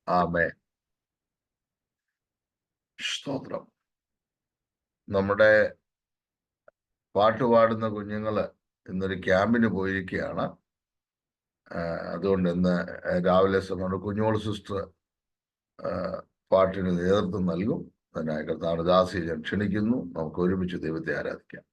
ആമേൻ. സ്തോത്രം. നമ്മുടെ പാട്ടുപാടുന്ന കുഞ്ഞുങ്ങള് ഇന്നൊരു ക്യാമ്പിന് പോയിരിക്കുകയാണ്. അതുകൊണ്ട് ഇന്ന് രാവിലെ സമയം കുഞ്ഞോൾ സിസ്റ്റർ പാട്ടിന് നേതൃത്വം നൽകും. അതിനായി കർത്താവിന്റെ ദാസിയെ ഞാൻ ക്ഷണിക്കുന്നു. നമുക്ക് ഒരുമിച്ച് ദൈവത്തെ ആരാധിക്കാം.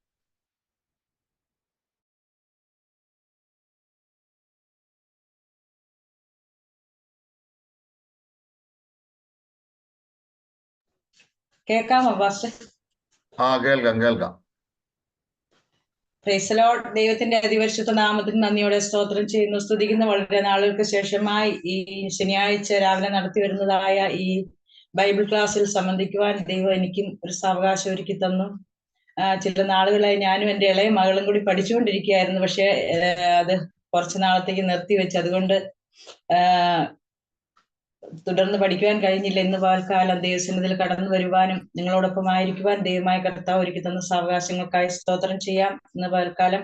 കേൾക്കാമോ പാസ്റ്റർ? കേൾക്കാം. Price the Lord. ദൈവത്തിന്റെ അതിപരിശുദ്ധ നാമത്തിന് നന്ദിയോടെ സ്തോത്രം ചെയ്യുന്നു, സ്തുതിക്കുന്നു. വളരെ നാളുകൾക്ക് ശേഷമായി ഈ ശനിയാഴ്ച രാവിലെ നടത്തി വരുന്നതായ ഈ ബൈബിൾ ക്ലാസ്സിൽ സംബന്ധിക്കുവാൻ ദൈവം എനിക്കും ഒരു സാവകാശം ഒരുക്കി തന്നു. ചില നാളുകളായി ഞാനും എൻ്റെ ഇളയ മകളും കൂടി പഠിച്ചുകൊണ്ടിരിക്കുകയായിരുന്നു. പക്ഷെ അത് കുറച്ചു നാളത്തേക്ക് നിർത്തിവെച്ച്, അതുകൊണ്ട് തുടർന്ന് പഠിക്കുവാൻ കഴിഞ്ഞില്ല. ഇന്ന് പകൽക്കാലം ദൈവസന്നിധിയിൽ കടന്നു വരുവാനും നിങ്ങളോടൊപ്പം ആയിരിക്കുവാൻ ദൈവമായ കർത്താവ് ഒരുക്കി തന്ന സാവകാശങ്ങൾക്കായി സ്തോത്രം ചെയ്യാം. ഇന്ന് പകൽക്കാലം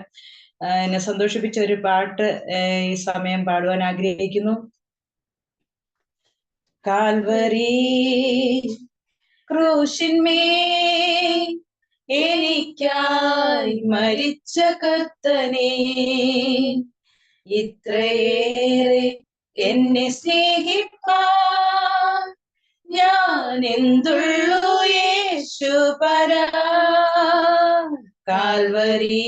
എന്നെ സന്തോഷിപ്പിച്ച ഒരു പാട്ട് ഈ സമയം പാടുവാൻ ആഗ്രഹിക്കുന്നു. കാൽവരി ക്രൂശിന്മേൽ എനിക്കായി മരിച്ച കർത്തനേ, ഇത്രയേറെ എന്നെ സ്നേഹിപ്പാൻ ഞാൻ എന്തുള്ളൂ യേശുപരാ. കാൽവരി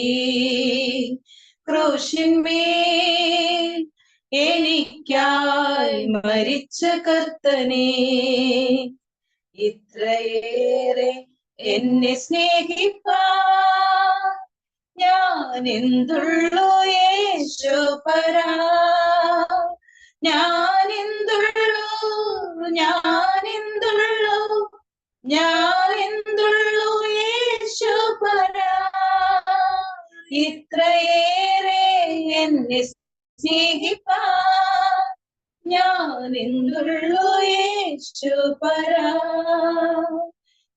ക്രൂശിന്മേൽ എനിക്കായി മരിച്ച കർത്തനേ, ഇത്രയേറെ എന്നെ സ്നേഹിപ്പാൻ ഞാൻ എന്തുള്ളൂ യേശുപരാ. ഞാനെന്തുള്ളൂ യേശുപരാ, ഇത്രയേറെ എന്നെ സ്നേഹിപ്പാൻ ഞാൻ എന്തുള്ളൂ യേശുപരാ.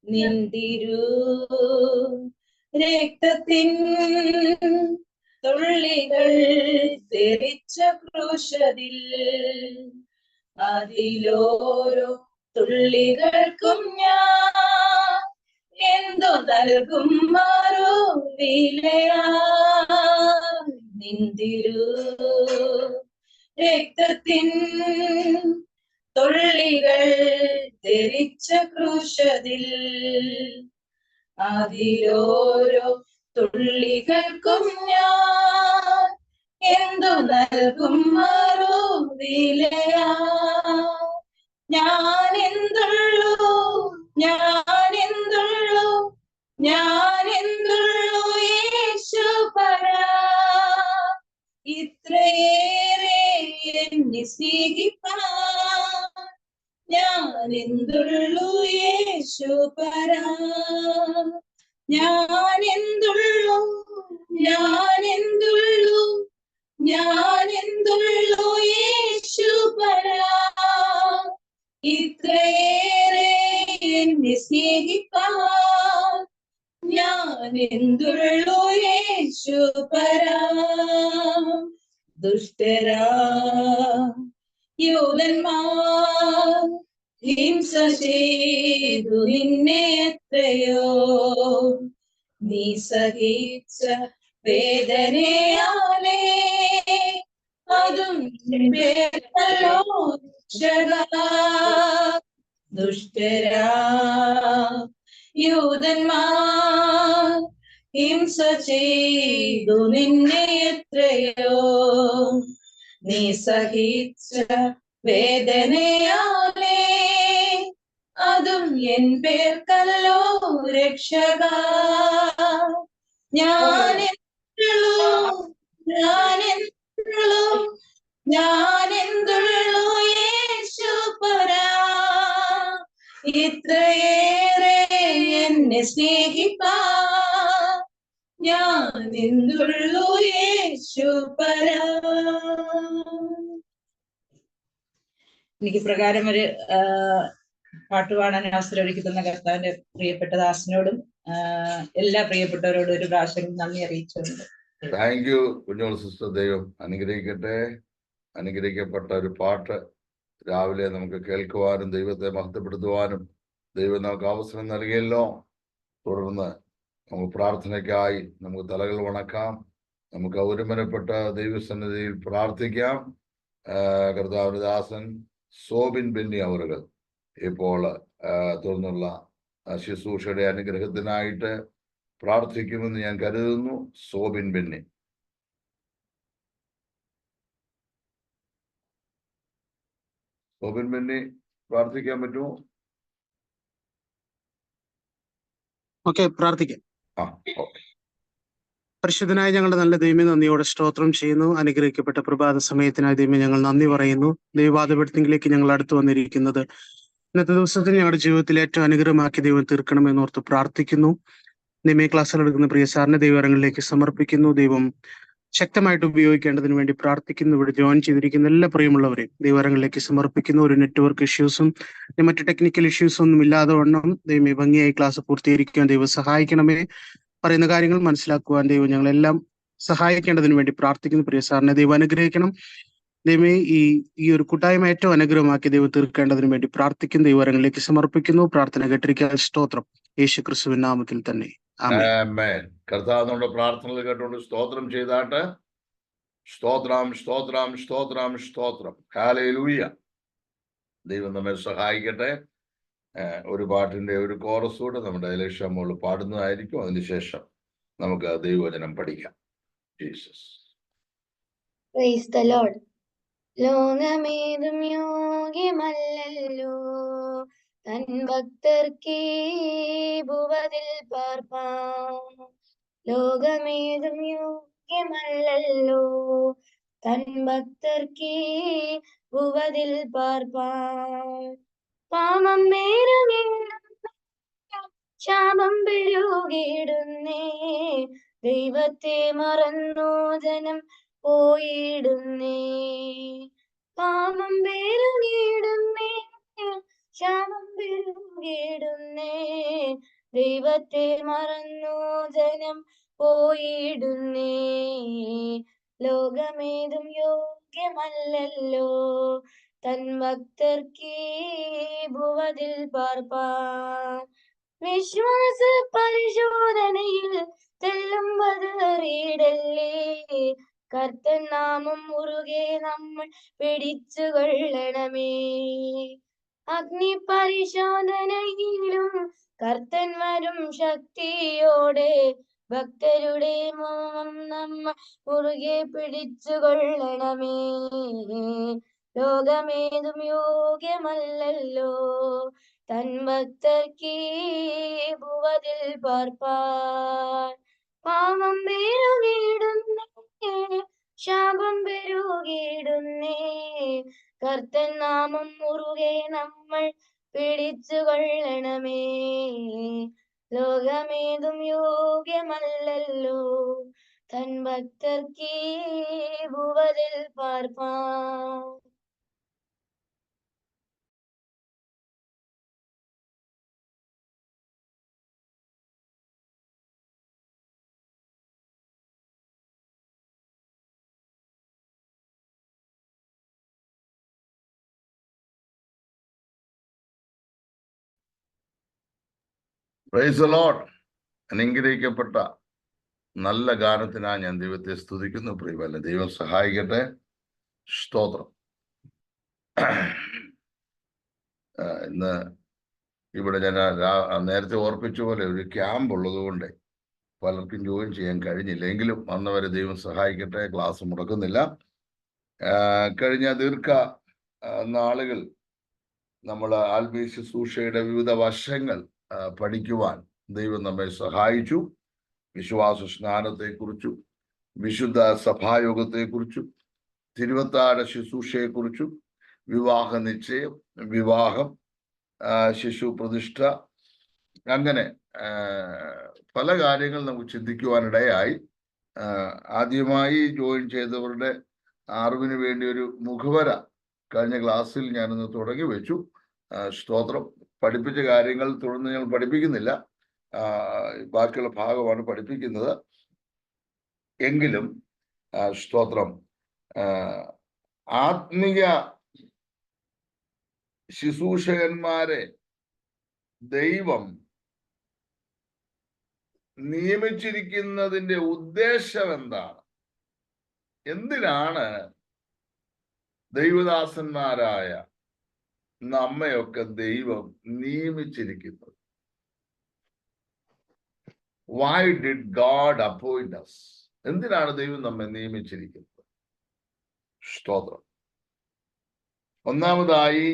നിന്തിരു രക്തത്തിൻ തുള്ളികൾ തെറിച്ച ക്രൂശതിൽ, അതിലോരോ തുള്ളികൾക്കും ഞാൻ എന്തു നൽകും മറുവിലയാ. നിന്തിരു രക്തത്തിൻ തുള്ളികൾ തെറിച്ച ക്രൂശതിൽ, അതിലോരോ തുള്ളികൾക്കും ഞാൻ എന്തു നൽകും മറുവിലയാ. ഞാനെന്തുള്ളൂ യേശുപരാ, ഇത്രയേറെ എന്നെ സ്നേഹിപ്പാൻ ഞാൻ എന്തുള്ളൂ യേശുപരാ. ഞാനെന്തുള്ളൂ യേശുപരാ, ഇത്രയേറെ എന്നെ സ്നേഹിപ്പാൻ ഞാൻ എന്തുള്ളൂ യേശുപരാ. ദുഷ്ടരാ യൂതന്മാർ ഹിംസ ചെയ്തു നിന്നെ എത്രയോ, നീ സഹിച്ച വേദനയാലേ അതും ദുഷ്ടരാ യൂതന്മാർ ഹിംസ ചെയ്തു നിന്നെ എത്രയോ, നീ സഹിച്ച വേദനയാലേ അതും എൻ പേർക്കല്ലോ രക്ഷകാ. ഞാനെന്തുള്ളൂ യേശുപരാ, ഇത്രയേറെ എന്നെ സ്നേഹിപ്പാൻ ഞാൻ എന്തുള്ളൂ യേശുപരാ. എനിക്ക് പ്രകാരം ഒരു പാട്ട് പാടാൻ അവസരം ഒരുക്കി തന്ന കർത്താവിന്റെ പ്രിയപ്പെട്ട ദാസനോടും എല്ലാ പ്രിയപ്പെട്ടവരോടും ഒരു പ്രാവശ്യം നന്ദി അറിയിച്ചുകൊണ്ട്. Thank you Kunjol sister. ദൈവം അനുഗ്രഹിക്കട്ടെ. അനുഗ്രഹിക്കപ്പെട്ട ഒരു പാട്ട് രാവിലെ നമുക്ക് കേൾക്കുവാനും ദൈവത്തെ മഹത്വപ്പെടുത്തുവാനും ദൈവം നമുക്ക് അവസരം നൽകിയല്ലോ. തുടർന്ന് നമുക്ക് പ്രാർത്ഥനയ്ക്കായി നമുക്ക് തലകൾ വണക്കാം. നമുക്ക് ഒരുമനപ്പെട്ട ദൈവസന്നിധിയിൽ പ്രാർത്ഥിക്കാം. കർത്താവിന്റെ ദാസൻ സോബിൻ ബെന്നി അവറുകൾ ഇപ്പോൾ തുടർന്നുള്ള ശുശ്രൂഷയുടെ അനുഗ്രഹത്തിനായിട്ട് പ്രാർത്ഥിക്കുമെന്ന് ഞാൻ കരുതുന്നു. സോബിൻ ബെന്നി. സോബിൻ ബെന്നി പ്രാർത്ഥിക്കാൻ പറ്റുമോ? ഓക്കെ, പ്രാർത്ഥിക്കാം. ഓക്കെ. പരിശുദ്ധനായ ഞങ്ങളുടെ നല്ല ദൈവമേ, നന്ദിയോടെ സ്തോത്രം ചെയ്യുന്നു. അനുഗ്രഹിക്കപ്പെട്ട പ്രഭാത സമയത്തിനായി ദൈവമേ ഞങ്ങൾ നന്ദി പറയുന്നു. ദൈവവാദപീഠത്തിലേക്ക് ഞങ്ങൾ അടുത്തു വന്നിരിക്കുന്നത് ഇന്നത്തെ ദിവസത്തിൽ ഞങ്ങളുടെ ജീവിതത്തിൽ ഏറ്റവും അനുഗ്രഹമാക്കി ദൈവം തീർക്കണമെന്നോർത്ത് പ്രാർത്ഥിക്കുന്നു. ദൈവമേ, ക്ലാസ്സിൽ എടുക്കുന്ന പ്രിയ സാറിനെ ദൈവകരങ്ങളിലേക്ക് സമർപ്പിക്കുന്നു. ദൈവം ശക്തമായിട്ട് ഉപയോഗിക്കേണ്ടതിന് വേണ്ടി പ്രാർത്ഥിക്കുന്നു. ഇവിടെ ജോയിൻ ചെയ്തിരിക്കുന്ന എല്ലാ പ്രിയമുള്ളവരെയും ദൈവകരങ്ങളിലേക്ക് സമർപ്പിക്കുന്നു. ഒരു നെറ്റ്വർക്ക് ഇഷ്യൂസും മറ്റു ടെക്നിക്കൽ ഇഷ്യൂസും ഒന്നും ഇല്ലാതെ വണ്ണം ദൈവമേ ഭംഗിയായി ക്ലാസ് പൂർത്തീകരിക്കാൻ ദൈവം സഹായിക്കണമേ. പറയുന്ന കാര്യങ്ങൾ മനസ്സിലാക്കുവാൻ ദൈവം ഞങ്ങളെല്ലാം സഹായിക്കേണ്ടതിന് വേണ്ടി പ്രാർത്ഥിക്കുന്നു. പ്രിയ സാറിനെ ദൈവം അനുഗ്രഹിക്കണം. ദൈവമേ, ഈ ഒരു കൂട്ടായ്മ ഏറ്റവും അനുഗ്രഹമാക്കി ദൈവം തീർക്കേണ്ടതിന് വേണ്ടി പ്രാർത്ഥിക്കുന്നു. ദൈവകരങ്ങളിലേക്ക് സമർപ്പിക്കുന്നു. പ്രാർത്ഥന കേട്ടിരിക്കാൻ സ്തോത്രം. യേശു ക്രിസ്തുവിൻ നാമത്തിൽ തന്നെ ആമേൻ. കർത്താവ് നമ്മുടെ പ്രാർത്ഥനകൾ കേട്ടുകൊണ്ട് സ്തോത്രം ചെയ്താട്ട്. സ്തോത്രം, സ്തോത്രം, സ്തോത്രം, സ്തോത്രം. ഹല്ലേലൂയ. ദൈവം നമ്മെ സഹായിക്കട്ടെ. ഒരു പാട്ടിന്റെ ഒരു കോറസ് കൂടെ നമ്മുടെ ലക്ഷ്യം മോള് പാടുന്നതായിരിക്കും. അതിനുശേഷം നമുക്ക് ദൈവവചനം പഠിക്കാം. ജീസസ്. Praise the lord. ലോകമേതും യോഗ്യമല്ലല്ലോ തൻ ഭക്തർക്കേ ഭുവതിൽ പാർപ്പാൻ. ലോകമേതും യോഗ്യമല്ലല്ലോ തൻ ഭക്തർക്കേ ഭുവതിൽ പാർപ്പാൻ. പാപം പേരുകീടുന്നേ, ശാപം പെരുകിടുന്നേ, ദൈവത്തെ മറന്നു ജനം പോയിടുന്നേ. പാപം പെരുകിടുന്നേ, ശാപം പെരുകിടുന്നേ, ദൈവത്തെ മറന്നു ജനം പോയിടുന്നേ. ലോകമേതും യോഗ്യമല്ലല്ലോ തൻ ഭക്തർക്കേ ഭുവതിൽ പാർപ്പാൻ. വിശ്വാസ പരിശോധനയിൽ തെല്ലുമ്പതറിയിടല്ലേ, കർത്തൻ നാമം മുറുകെ നമ്മൾ പിടിച്ചു കൊള്ളണമേ. അഗ്നി പരിശോധനയിലും കർത്തൻ വരും ശക്തിയോടെ, ഭക്തരുടെ മോഹം നമ്മൾ മുറുകെ പിടിച്ചു കൊള്ളണമേ. ലോകമേതും യോഗ്യമല്ലല്ലോ തൻ ഭക്തർക്കേ ഭുവതിൽ പാർപ്പാൻ. പാപം പെരുകിടുന്നേ, ശാപം പെരുകിടുന്നേ, കർത്തൻ നാമം മുറുകെ നമ്മൾ പിടിച്ചു കൊള്ളണമേ. ലോകമേതും യോഗ്യമല്ലല്ലോ തൻ ഭക്തർക്കേ ഭുവതിൽ പാർപ്പാൻ. Praise the lord. അനുഗ്രഹിക്കപ്പെട്ട നല്ല ഗാനത്തിനായി ഞാൻ ദൈവത്തെ സ്തുതിക്കുന്നു. പ്രിയമല്ല, ദൈവം സഹായിക്കട്ടെ. സ്തോത്രം. ഇന്ന് ഇവിടെ ഞാൻ നേരത്തെ ഓർപ്പിച്ച പോലെ ഒരു ക്യാമ്പ് ഉള്ളതുകൊണ്ട് പലർക്കും ജോയിൻ ചെയ്യാൻ കഴിഞ്ഞില്ല. എങ്കിലും വന്നവരെ ദൈവം സഹായിക്കട്ടെ. ക്ലാസ് മുടക്കുന്നില്ല. കഴിഞ്ഞ ദീർഘ നാളുകൾ നമ്മൾ ആത്മീയ ശുശ്രൂഷയുടെ വിവിധ വശങ്ങൾ പഠിക്കുവാൻ ദൈവം നമ്മെ സഹായിച്ചു. വിശ്വാസ സ്നാനത്തെക്കുറിച്ചും വിശുദ്ധ സഭായോഗത്തെക്കുറിച്ചും തിരുവത്താഴ ശുശ്രൂഷയെക്കുറിച്ചും വിവാഹ നിശ്ചയം, വിവാഹം, ശിശു പ്രതിഷ്ഠ, അങ്ങനെ പല കാര്യങ്ങൾ നമുക്ക് ചിന്തിക്കുവാനിടയായി. ആദ്യമായി ജോയിൻ ചെയ്തവരുടെ അറിവിന് വേണ്ടി ഒരു മുഖവര കഴിഞ്ഞ ക്ലാസ്സിൽ ഞാനൊന്ന് തുടങ്ങി വെച്ചു. സ്തോത്രം. പഠിപ്പിച്ച കാര്യങ്ങൾ തുടർന്ന് ഞങ്ങൾ പഠിപ്പിക്കുന്നില്ല, ബാക്കിയുള്ള ഭാഗമാണ് പഠിപ്പിക്കുന്നത്. എങ്കിലും സ്തോത്രം, ആത്മീയ ശുശ്രൂഷകന്മാരെ ദൈവം നിയമിച്ചിരിക്കുന്നതിന്റെ ഉദ്ദേശം എന്താണ്? എന്തിനാണ് ദൈവദാസന്മാരായ നമ്മയൊക്കെ ദൈവം നിയമിച്ചിരിക്കുന്നത്? Why did God appoint us? എന്തിനാണ് ദൈവം നമ്മെ നിയമിച്ചിരിക്കുന്നത്? സ്തോത്രം. ഒന്നാമതായി,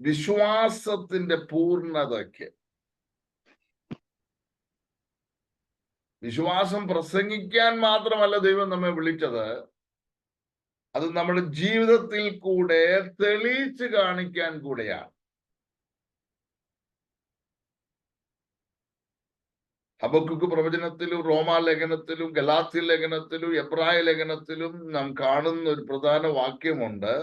വിശ്വാസത്തിന്റെ പൂർണ്ണതയ്ക്ക്. വിശ്വാസം പ്രസംഗിക്കാൻ മാത്രമല്ല ദൈവം നമ്മെ വിളിച്ചത്, അത് നമ്മുടെ ജീവിതത്തിൽ കൂടെ തെളിയിച്ച് കാണിക്കാൻ കൂടെയാണ്. ഹബക്കുക്ക് പ്രവചനത്തിലും റോമാലേഖനത്തിലും ഗലാത്യ ലേഖനത്തിലും എബ്രായ ലേഖനത്തിലും നാം കാണുന്ന ഒരു പ്രധാന വാക്യമുണ്ട്,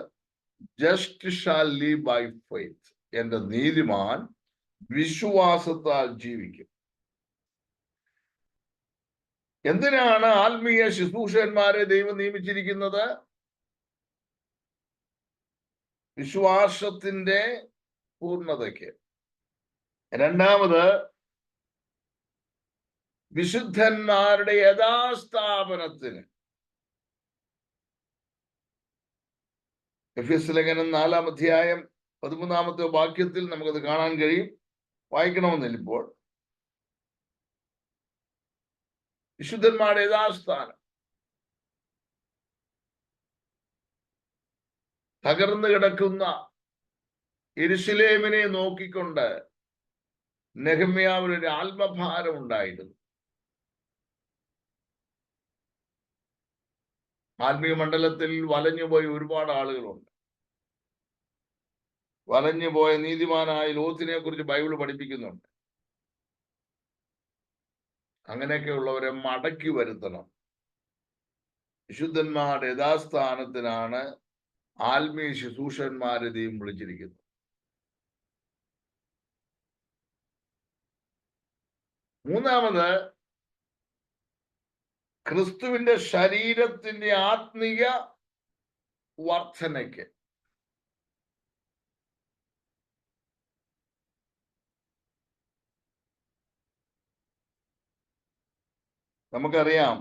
just shall leave by faith. എന്റെ നീതിമാൻ വിശ്വാസത്താൽ ജീവിക്കും. എന്തിനാണ് ആത്മീയ ശുശ്രൂഷകന്മാരെ ദൈവം നിയമിച്ചിരിക്കുന്നത്? വിശ്വാസത്തിന്റെ പൂർണ്ണതയ്ക്ക്. രണ്ടാമത്, വിശുദ്ധന്മാരുടെ യഥാസ്ഥാപനത്തിന്. എഫെസ്യ ലേഖനം 4-ാം അധ്യായം 13-ാമത്തെ വാക്യത്തിൽ നമുക്കത് കാണാൻ കഴിയും. വായിക്കണമെന്നില്ല ഇപ്പോൾ. വിശുദ്ധന്മാരുടെ യഥാസ്ഥാനം. തകർന്നു കിടക്കുന്ന യെരൂശലേമിനെ നോക്കിക്കൊണ്ട് നെഹമ്യാവിന് ഒരു ആത്മഭാരം ഉണ്ടായിരുന്നു. ആത്മീയ മണ്ഡലത്തിൽ വലഞ്ഞുപോയ ഒരുപാട് ആളുകളുണ്ട്. വലഞ്ഞുപോയ നീതിമാനായ ലോത്തിനെ കുറിച്ച് ബൈബിൾ പഠിപ്പിക്കുന്നുണ്ട്. അങ്ങനെയൊക്കെയുള്ളവരെ മടക്കി വരുത്തണം. വിശുദ്ധന്മാരുടെ യഥാസ്ഥാനത്തിനാണ് ആത്മീയ ശുശ്രൂഷന്മാരെ ദൈവം വിളിച്ചിരിക്കുന്നത്. മൂന്നാമത്, ക്രിസ്തുവിന്റെ ശരീരത്തിന്റെ ആത്മീയ വർധനയ്ക്ക്. നമുക്കറിയാം,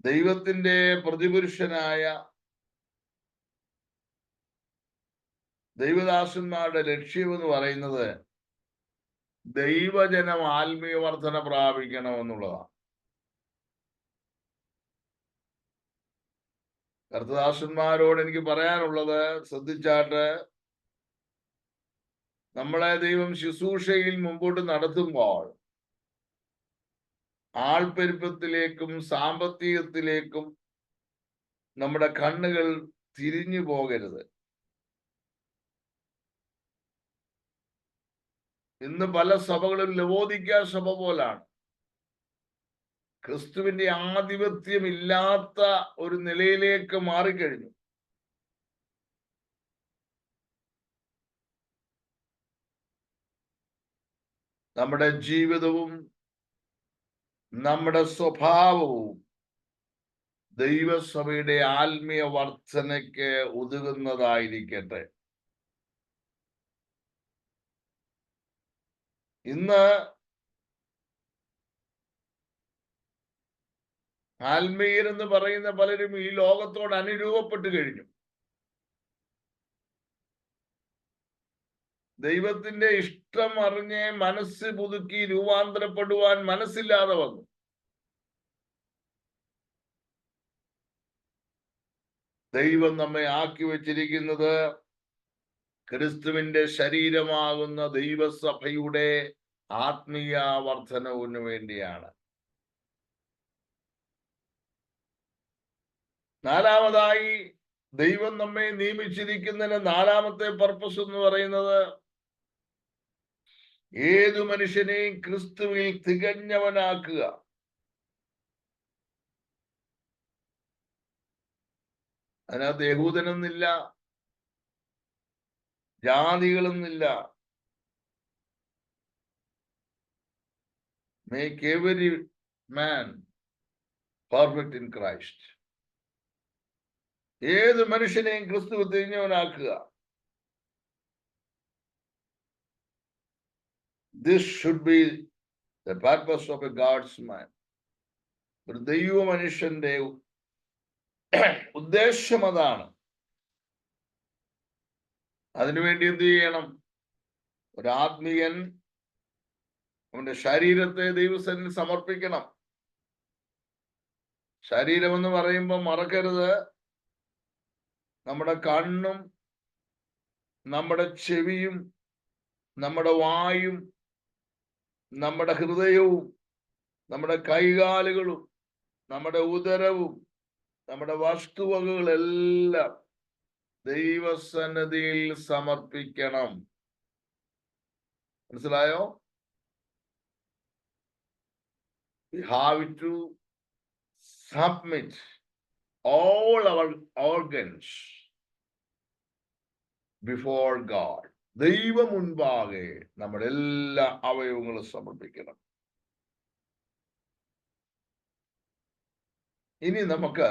ദൈവത്തിന്റെ പ്രതിപുരുഷനായ ദൈവദാസന്മാരുടെ ലക്ഷ്യമെന്ന് പറയുന്നത് ദൈവജനം ആത്മീയ വർധന പ്രാപിക്കണമെന്നുള്ളതാണ്. കർത്തദാസന്മാരോട് എനിക്ക് പറയാനുള്ളത്, ശ്രദ്ധിച്ചാട്ട് നമ്മളെ ദൈവം ശുശ്രൂഷയിൽ മുമ്പോട്ട് നടത്തുമ്പോൾ ആൾപ്പെരുപ്പത്തിലേക്കും സാമ്പത്തികത്തിലേക്കും നമ്മുടെ കണ്ണുകൾ തിരിഞ്ഞു പോകരുത്. ഇന്ന് പല സഭകളും ലവോദിക്ക സഭ പോലാണ്. ക്രിസ്തുവിന്റെ ആധിപത്യം ഇല്ലാത്ത ഒരു നിലയിലേക്ക് മാറിക്കഴിഞ്ഞു. നമ്മുടെ ജീവിതവും നമ്മുടെ സ്വഭാവവും ദൈവസഭയുടെ ആത്മീയ വർധനയ്ക്ക് ഉതകുന്നതായിരിക്കട്ടെ. ഇന്ന് ആത്മീയരെന്ന് പറയുന്ന പലരും ഈ ലോകത്തോട് അനുരൂപപ്പെട്ടു കഴിഞ്ഞു. ദൈവത്തിന്റെ ഇഷ്ടം അറിഞ്ഞ് മനസ്സ് പുതുക്കി രൂപാന്തരപ്പെടുവാൻ മനസ്സില്ലാതെ വന്നു. ദൈവം നമ്മെ ആക്കി വച്ചിരിക്കുന്നത് ക്രിസ്തുവിന്റെ ശരീരമാകുന്ന ദൈവസഭയുടെ ആത്മീയ വർധനവിന് വേണ്ടിയാണ്. നാലാമതായി, ദൈവം നമ്മെ നിയമിച്ചിരിക്കുന്നതിന് നാലാമത്തെ പർപ്പസ് എന്ന് പറയുന്നത് ഏതു മനുഷ്യനെയും ക്രിസ്തുവിൽ തികഞ്ഞവനാക്കുക. അതിനകത്ത് യഹൂദനെന്നില്ല, ജാതികളെന്നില്ല. Make every man perfect in Christ. ഏത് മനുഷ്യനെയും ക്രിസ്തു തിരിഞ്ഞവനാക്കുക. This should be the purpose of a God's man. ഒരു ദൈവ മനുഷ്യന്റെ ഉദ്ദേശം അതാണ്. അതിനുവേണ്ടി എന്ത് ചെയ്യണം? ഒരു ആത്മീയൻ അവന്റെ ശരീരത്തെ ദൈവസന്നിധിയിൽ സമർപ്പിക്കണം. ശരീരം എന്ന് പറയുമ്പോൾ മറക്കരുത്, നമ്മുടെ കണ്ണും നമ്മുടെ ചെവിയും നമ്മുടെ വായും നമ്മുടെ ഹൃദയവും നമ്മുടെ കൈകാലുകളും നമ്മുടെ ഉദരവും നമ്മുടെ വസ്തുവകകളെല്ലാം ദൈവസന്നിധിയിൽ സമർപ്പിക്കണം. മനസ്സിലായോ? We have to submit all our organs before God. ദൈവ മുൻപാകെ നമ്മുടെ എല്ലാ അവയവങ്ങളും സമർപ്പിക്കണം. ഇനി നമുക്ക്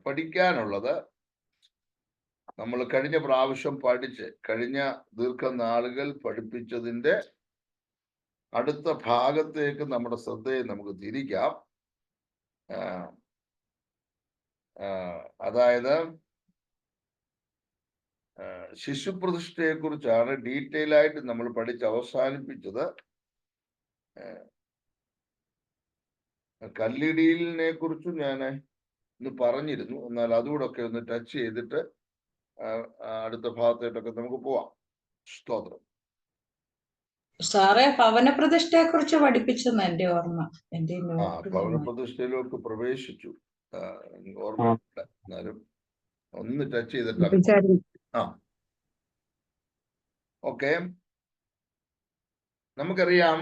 പഠിക്കാനുള്ളത്, നമ്മൾ കഴിഞ്ഞ പ്രാവശ്യം കഴിഞ്ഞ ദീർഘനാളുകൾ പഠിപ്പിച്ചതിൻ്റെ അടുത്ത ഭാഗത്തേക്ക് നമ്മുടെ ശ്രദ്ധയെ നമുക്ക് തിരിക്കാം. അതായത് ശിശുപ്രതിഷ്ഠയെ കുറിച്ചാണ് ഡീറ്റെയിൽ ആയിട്ട് നമ്മൾ പഠിച്ച് അവസാനിപ്പിച്ചത്. കല്ലിടിയിലിനെ കുറിച്ചും ഞാൻ ഇന്ന് പറഞ്ഞിരുന്നു. എന്നാൽ അതുകൂടെ ഒക്കെ ഒന്ന് ടച്ച് ചെയ്തിട്ട് അടുത്ത ഭാഗത്തായിട്ടൊക്കെ നമുക്ക് പോവാം. സ്തോത്രം. സാറേ, ഭവനപ്രതിഷ്ഠയെ കുറിച്ച് പഠിപ്പിച്ചെന്ന് എന്റെ ഓർമ്മ. ഭവനപ്രതിഷ്ഠയിലേക്ക് പ്രവേശിച്ചു, ഓർമ്മയുണ്ട്. എന്നാലും ഒന്ന് ടച്ച് ചെയ്തിട്ടാണ്. ഓക്കെ, നമുക്കറിയാം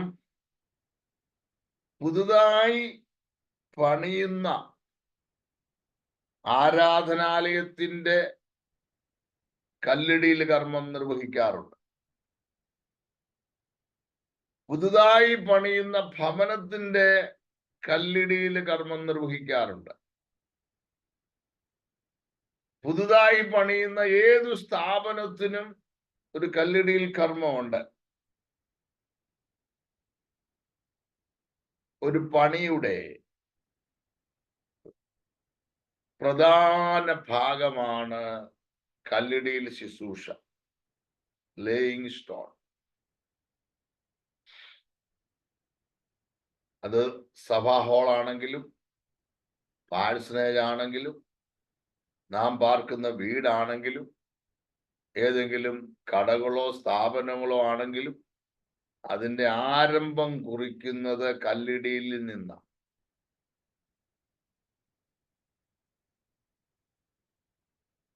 പുതുതായി പണിയുന്ന ആരാധനാലയത്തിന്റെ കല്ലിടിയിൽ കർമ്മം നിർവഹിക്കാറുണ്ട്. പുതുതായി പണിയുന്ന ഭവനത്തിന്റെ കല്ലിടിയിൽ കർമ്മം നിർവഹിക്കാറുണ്ട്. പുതുതായി പണിയുന്ന ഏതു സ്ഥാപനത്തിനും ഒരു കല്ലിടിയിൽ കർമ്മമുണ്ട്. ഒരു പണിയുടെ പ്രധാന ഭാഗമാണ് കല്ലിടിയിൽ ശുശ്രൂഷ, ലേയിങ് സ്റ്റോൺ. അത് സഭാ ഹാളാണെങ്കിലും പാഴ്സനേജ് ആണെങ്കിലും നാം പാർക്കുന്ന വീടാണെങ്കിലും ഏതെങ്കിലും കടകളോ സ്ഥാപനങ്ങളോ ആണെങ്കിലും അതിൻ്റെ ആരംഭം കുറിക്കുന്നത് കല്ലിടിയിൽ നിന്നാണ്.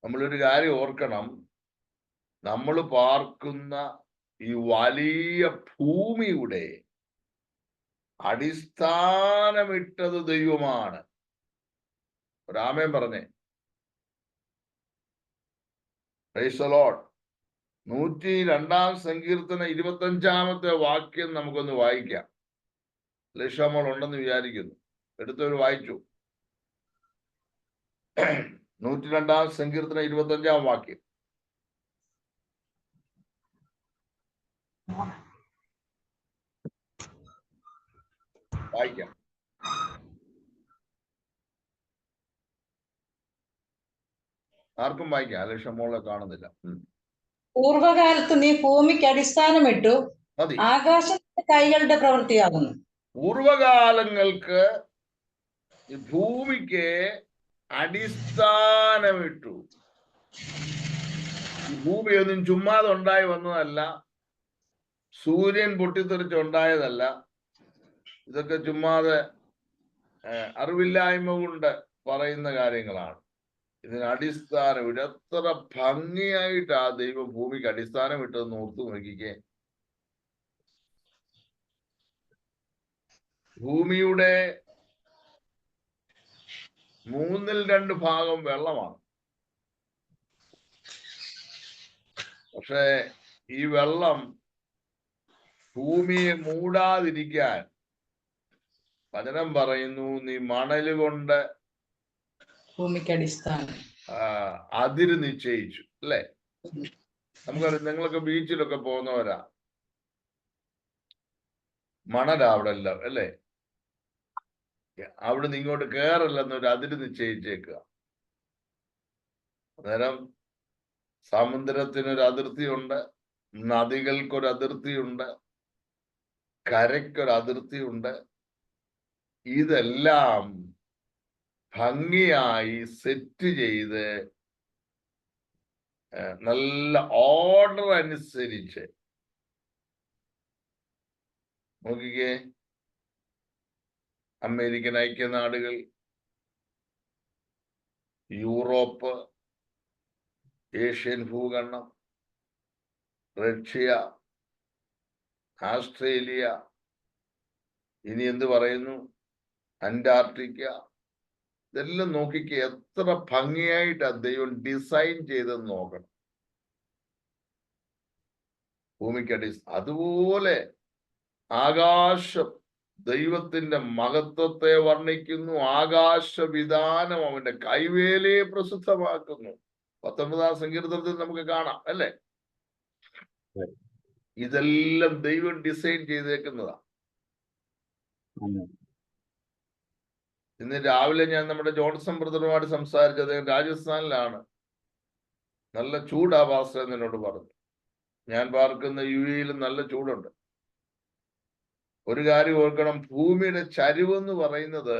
നമ്മളൊരു കാര്യം ഓർക്കണം, നമ്മൾ പാർക്കുന്ന ഈ വലിയ ഭൂമിയുടെ അടിസ്ഥാനമിട്ടത് ദൈവമാണ്. രാമൻ പറഞ്ഞേ, പ്രൈസ് ദി ലോർഡ്. 102 സങ്കീർത്തനം 25-ാമത്തെ വാക്യം നമുക്കൊന്ന് വായിക്കാം. ലക്ഷമോൾ ഉണ്ടെന്ന് വിചാരിക്കുന്നു, എടുത്തവർ വായിച്ചു. 102 സങ്കീർത്തനം 25-ാം വാക്യം വായിക്കാം. ആർക്കും വായിക്കാം. ലക്ഷമോളെ കാണുന്നില്ല. പൂർവകാലത്ത് നീ ഭൂമിക്ക് അടിസ്ഥാനമിട്ടു, ആകാശത്തിന്റെ കൈകളുടെ പ്രവൃത്തിയാകുന്നു. പൂർവകാലങ്ങൾക്ക് ഈ ഭൂമിക്ക് അടിസ്ഥാനമിട്ടു. ഈ ഭൂമിയൊന്നും ചുമ്മാതെ ഉണ്ടായി വന്നതല്ല, സൂര്യൻ പൊട്ടിത്തെറിച്ചുണ്ടായതല്ല. ഇതൊക്കെ ചുമ്മാതെ അറിവില്ലായ്മ കൊണ്ട് പറയുന്ന കാര്യങ്ങളാണ്. ഇതിന് അടിസ്ഥാനം എത്ര ഭംഗിയായിട്ട് ആ ദൈവം ഭൂമിക്ക് അടിസ്ഥാനം ഇട്ടതെന്ന് ഓർത്തു നോക്കിക്കേ. ഭൂമിയുടെ 2/3 ഭാഗം വെള്ളമാണ്. പക്ഷെ ഈ വെള്ളം ഭൂമിയെ മൂടാതിരിക്കാൻ വചനം പറയുന്നു, നീ മണല് കൊണ്ട് ഭൂമിക്ക് അടിസ്ഥാനം. അതിര് നിശ്ചയിച്ചു അല്ലെ. നമുക്കറിയാം, നിങ്ങളൊക്കെ ബീച്ചിലൊക്കെ പോകുന്നവരാ, മണലാ അവിടെ എല്ലാം അല്ലേ. അവിടെ നിന്ന് ഇങ്ങോട്ട് കയറല്ലെന്നൊരു അതിര് നിശ്ചയിച്ചേക്കുക. അന്നേരം സമുദ്രത്തിനൊരു അതിർത്തിയുണ്ട്, നദികൾക്കൊരു അതിർത്തിയുണ്ട്, കരയ്ക്കൊരു അതിർത്തിയുണ്ട്. ഇതെല്ലാം ഭംഗിയായി സെറ്റ് ചെയ്ത് നല്ല ഓർഡർ അനുസരിച്ച് നോക്കിക്കേ. അമേരിക്കൻ ഐക്യനാടുകൾ, യൂറോപ്പ്, ഏഷ്യൻ ഭൂഖണ്ഡം, റഷ്യ, ആസ്ട്രേലിയ, ഇനി എന്ത് പറയുന്നു, അന്റാർട്ടിക്ക. ഇതെല്ലാം നോക്കിക്കേ, എത്ര ഭംഗിയായിട്ട് ദൈവം ഡിസൈൻ ചെയ്തെന്ന് നോക്കണം. ഭൂമിക്കടി അതുപോലെ ആകാശം ദൈവത്തിന്റെ മഹത്വത്തെ വർണ്ണിക്കുന്നു. ആകാശവിധാനം അവന്റെ കൈവേലയെ പ്രസിദ്ധമാക്കുന്നു. 19-ാം സങ്കീർത്തനത്തിൽ നമുക്ക് കാണാം അല്ലേ. ഇതെല്ലാം ദൈവം ഡിസൈൻ ചെയ്തേക്കുന്നതാ. ഇന്ന് രാവിലെ ഞാൻ നമ്മുടെ ജോൺസൺ ബ്രദറുമായിട്ട് സംസാരിച്ചത്, അദ്ദേഹം രാജസ്ഥാനിലാണ്. നല്ല ചൂടാ പാസ്റ്റർ എന്നോട് പറഞ്ഞു. ഞാൻ പാർക്കുന്ന UAE-ലും നല്ല ചൂടുണ്ട്. ഒരു കാര്യം ഓർക്കണം, ഭൂമിയുടെ ചരിവെന്ന് പറയുന്നത്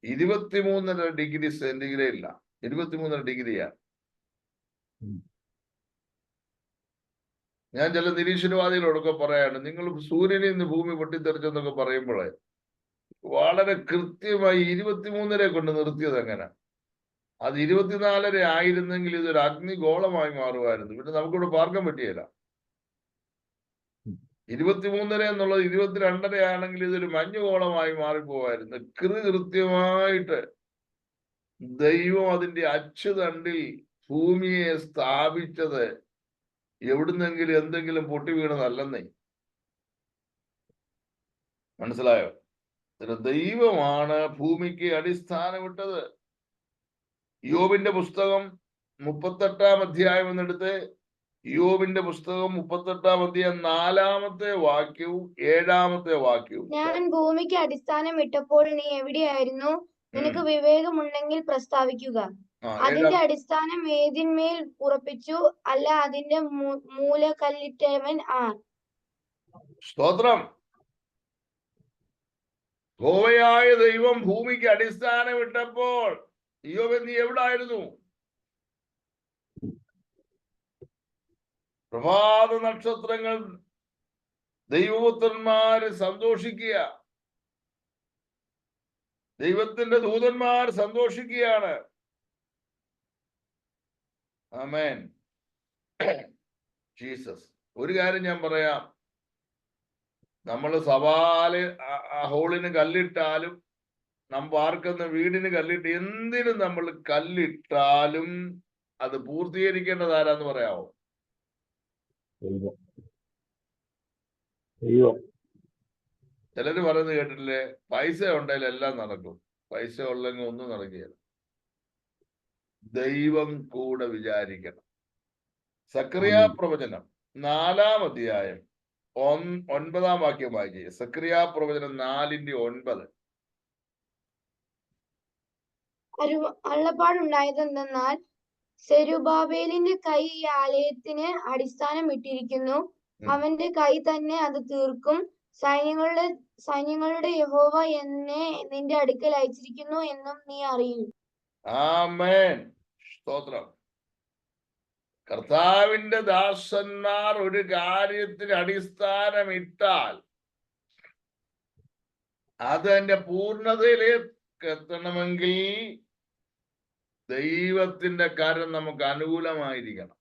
23.5 ഡിഗ്രി സെന്റിഗ്രേഡില്ല, 23.5 ഡിഗ്രിയാണ്. ഞാൻ ചില നിരീശ്വരവാദികളോടൊക്കെ പറയാണ്, നിങ്ങൾ സൂര്യനിൽ നിന്ന് ഭൂമി പൊട്ടിത്തെറിച്ചെന്നൊക്കെ പറയുമ്പോഴേ വളരെ കൃത്യമായി 23.5 കൊണ്ട് നിർത്തിയത് എങ്ങനെ. അത് 24.5 ആയിരുന്നെങ്കിൽ ഇതൊരു അഗ്നിഗോളമായി മാറുമായിരുന്നു. പിന്നെ നമുക്കിവിടെ പാർക്കാൻ പറ്റിയല്ല. 23.5 എന്നുള്ളത് 22.5 ആണെങ്കിൽ ഇതൊരു മഞ്ഞുഗോളമായി മാറിപ്പോവായിരുന്നു. കൃത്യമായിട്ട് ദൈവം അതിന്റെ അച്ചുതണ്ടിൽ ഭൂമിയെ സ്ഥാപിച്ചത് എവിടുന്നെങ്കിലും എന്തെങ്കിലും പൊട്ടി വീണതല്ലെന്നേ. മനസ്സിലായോ? ദൈവമാണ് ഭൂമിക്ക് അടിസ്ഥാനമിട്ടത്. യോബിന്റെ പുസ്തകം 38-ാം അധ്യായം എന്നെടുത്ത്, യോബിന്റെ പുസ്തകം 38-ാം അധ്യായം 4-ാമത്തെ വാക്യവും 7-ാമത്തെ വാക്യവും. ഞാൻ ഭൂമിക്ക് അടിസ്ഥാനം ഇട്ടപ്പോൾ നീ എവിടെയായിരുന്നു? നിനക്ക് വിവേകമുണ്ടെങ്കിൽ പ്രസ്താവിക്കുക. അതിന്റെ അടിസ്ഥാനം ഏതിന്മേൽ ഉറപ്പിച്ചു? അല്ല അതിന്റെ മൂലക്കല്ലിട്ടവൻ ആർ? സ്തോത്രം. യഹോവയായ ദൈവം ഭൂമിക്ക് അടിസ്ഥാനം ഇട്ടപ്പോൾ യോബ് നീ എവിടായിരുന്നു? പ്രഭാത നക്ഷത്രങ്ങൾ ദൈവപുത്രന്മാര് സന്തോഷിക്കുക, ദൈവത്തിന്റെ ദൂതന്മാർ സന്തോഷിക്കുകയാണ്. ആമേൻ. ജീസസ്. ഒരു കാര്യം ഞാൻ പറയാം, നമ്മൾ ഹോളിന് കല്ലിട്ടാലും, നാം പാർക്കുന്ന വീടിന് കല്ലിട്ട്, എന്തിനും നമ്മൾ കല്ലിട്ടാലും അത് പൂർത്തീകരിക്കേണ്ടത് ആരാന്ന് പറയാമോ? ചിലര് പറയുന്നത് കേട്ടിട്ടില്ലേ, പൈസ ഉണ്ടെങ്കിൽ എല്ലാം നടക്കും. പൈസ ഉള്ളെങ്കിൽ ഒന്നും നടക്കുകയില്ല. ദൈവം കൂടെ വിചാരിക്കണം. സക്കറിയ പ്രവചനം 4-ാം അധ്യായം 9-ാം വാക്യം വായിക്കുക. സക്കറിയ പ്രവചനം 4:9. അരുളപ്പാടുണ്ടായതെന്തെന്നാൽ, സെരുബാബേലിന്റെ കൈ ഈ ആലയത്തിന് അടിസ്ഥാനം ഇട്ടിരിക്കുന്നു. അവന്റെ കൈ തന്നെ അത് തീർക്കും. സൈന്യങ്ങളുടെ യഹോവ എന്നെ നിന്റെ അടുക്കൽ അയച്ചിരിക്കുന്നു എന്നും നീ അറിയും. ആമേൻ. സ്തോത്രം. കർത്താവിന്റെ ദാസന്മാർ ഒരു കാര്യത്തിന് അടിസ്ഥാനമിട്ടാൽ അത് അതിന്റെ പൂർണ്ണതയിലേക്ക് എത്തണമെങ്കിൽ ദൈവത്തിന്റെ കരം നമുക്ക് അനുകൂലമായിരിക്കണം.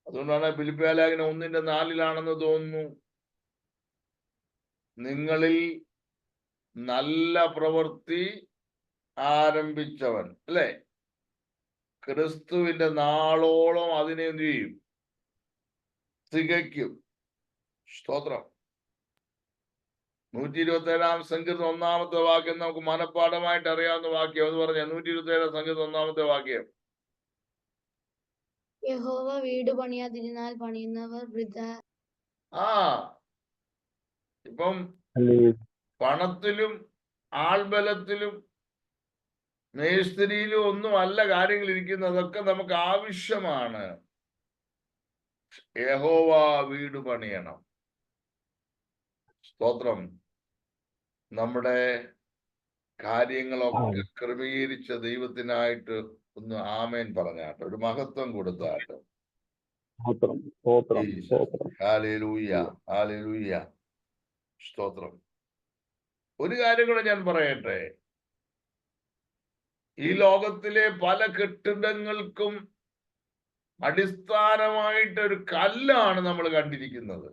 അതുകൊണ്ടാണ് ഫിലിപ്പിയ ലേഖനം 1:4 തോന്നുന്നു, നിങ്ങളിൽ നല്ല പ്രവൃത്തി ആരംഭിച്ചവൻ അല്ലെ, ക്രിസ്തുവിന്റെ നാളോളം അതിനെ എന്ത് ചെയ്യും? തികയ്ക്കും. സ്തോത്രം. 127 സങ്കീർത്തനം 1-ാമത്തെ വാക്യം നമുക്ക് മനഃപ്പാഠമായിട്ട് അറിയാവുന്ന വാക്യം എന്ന് പറഞ്ഞ 127 സങ്കീർത്തനം 1-ാമത്തെ വാക്യം. യഹോവ വീട് പണിയാതിരുന്നാൽ പണിയുന്നവർ വൃഥ. ഇപ്പം പണത്തിലും ആൾബലത്തിലും മേസ്ത്രിയിലും ഒന്നും അല്ല കാര്യങ്ങൾ ഇരിക്കുന്നതൊക്കെ നമുക്ക് ആവശ്യമാണ്. യഹോവ വീട് പണിയണം. സ്തോത്രം. നമ്മുടെ കാര്യങ്ങളൊക്കെ ക്രമീകരിച്ച ദൈവത്തിനായിട്ട് ഒന്ന് ആമേൻ പറഞ്ഞാട്ട്, ഒരു മഹത്വം കൊടുത്താട്ട്. ഹല്ലേലൂയ, ഹല്ലേലൂയ, സ്തോത്രം. ഒരു കാര്യം കൂടെ ഞാൻ പറയട്ടെ. ഈ ലോകത്തിലെ പല കെട്ടിടങ്ങൾക്കും അടിസ്ഥാനമായിട്ട് ഒരു കല്ലാണ് നമ്മൾ കണ്ടിരിക്കുന്നത്.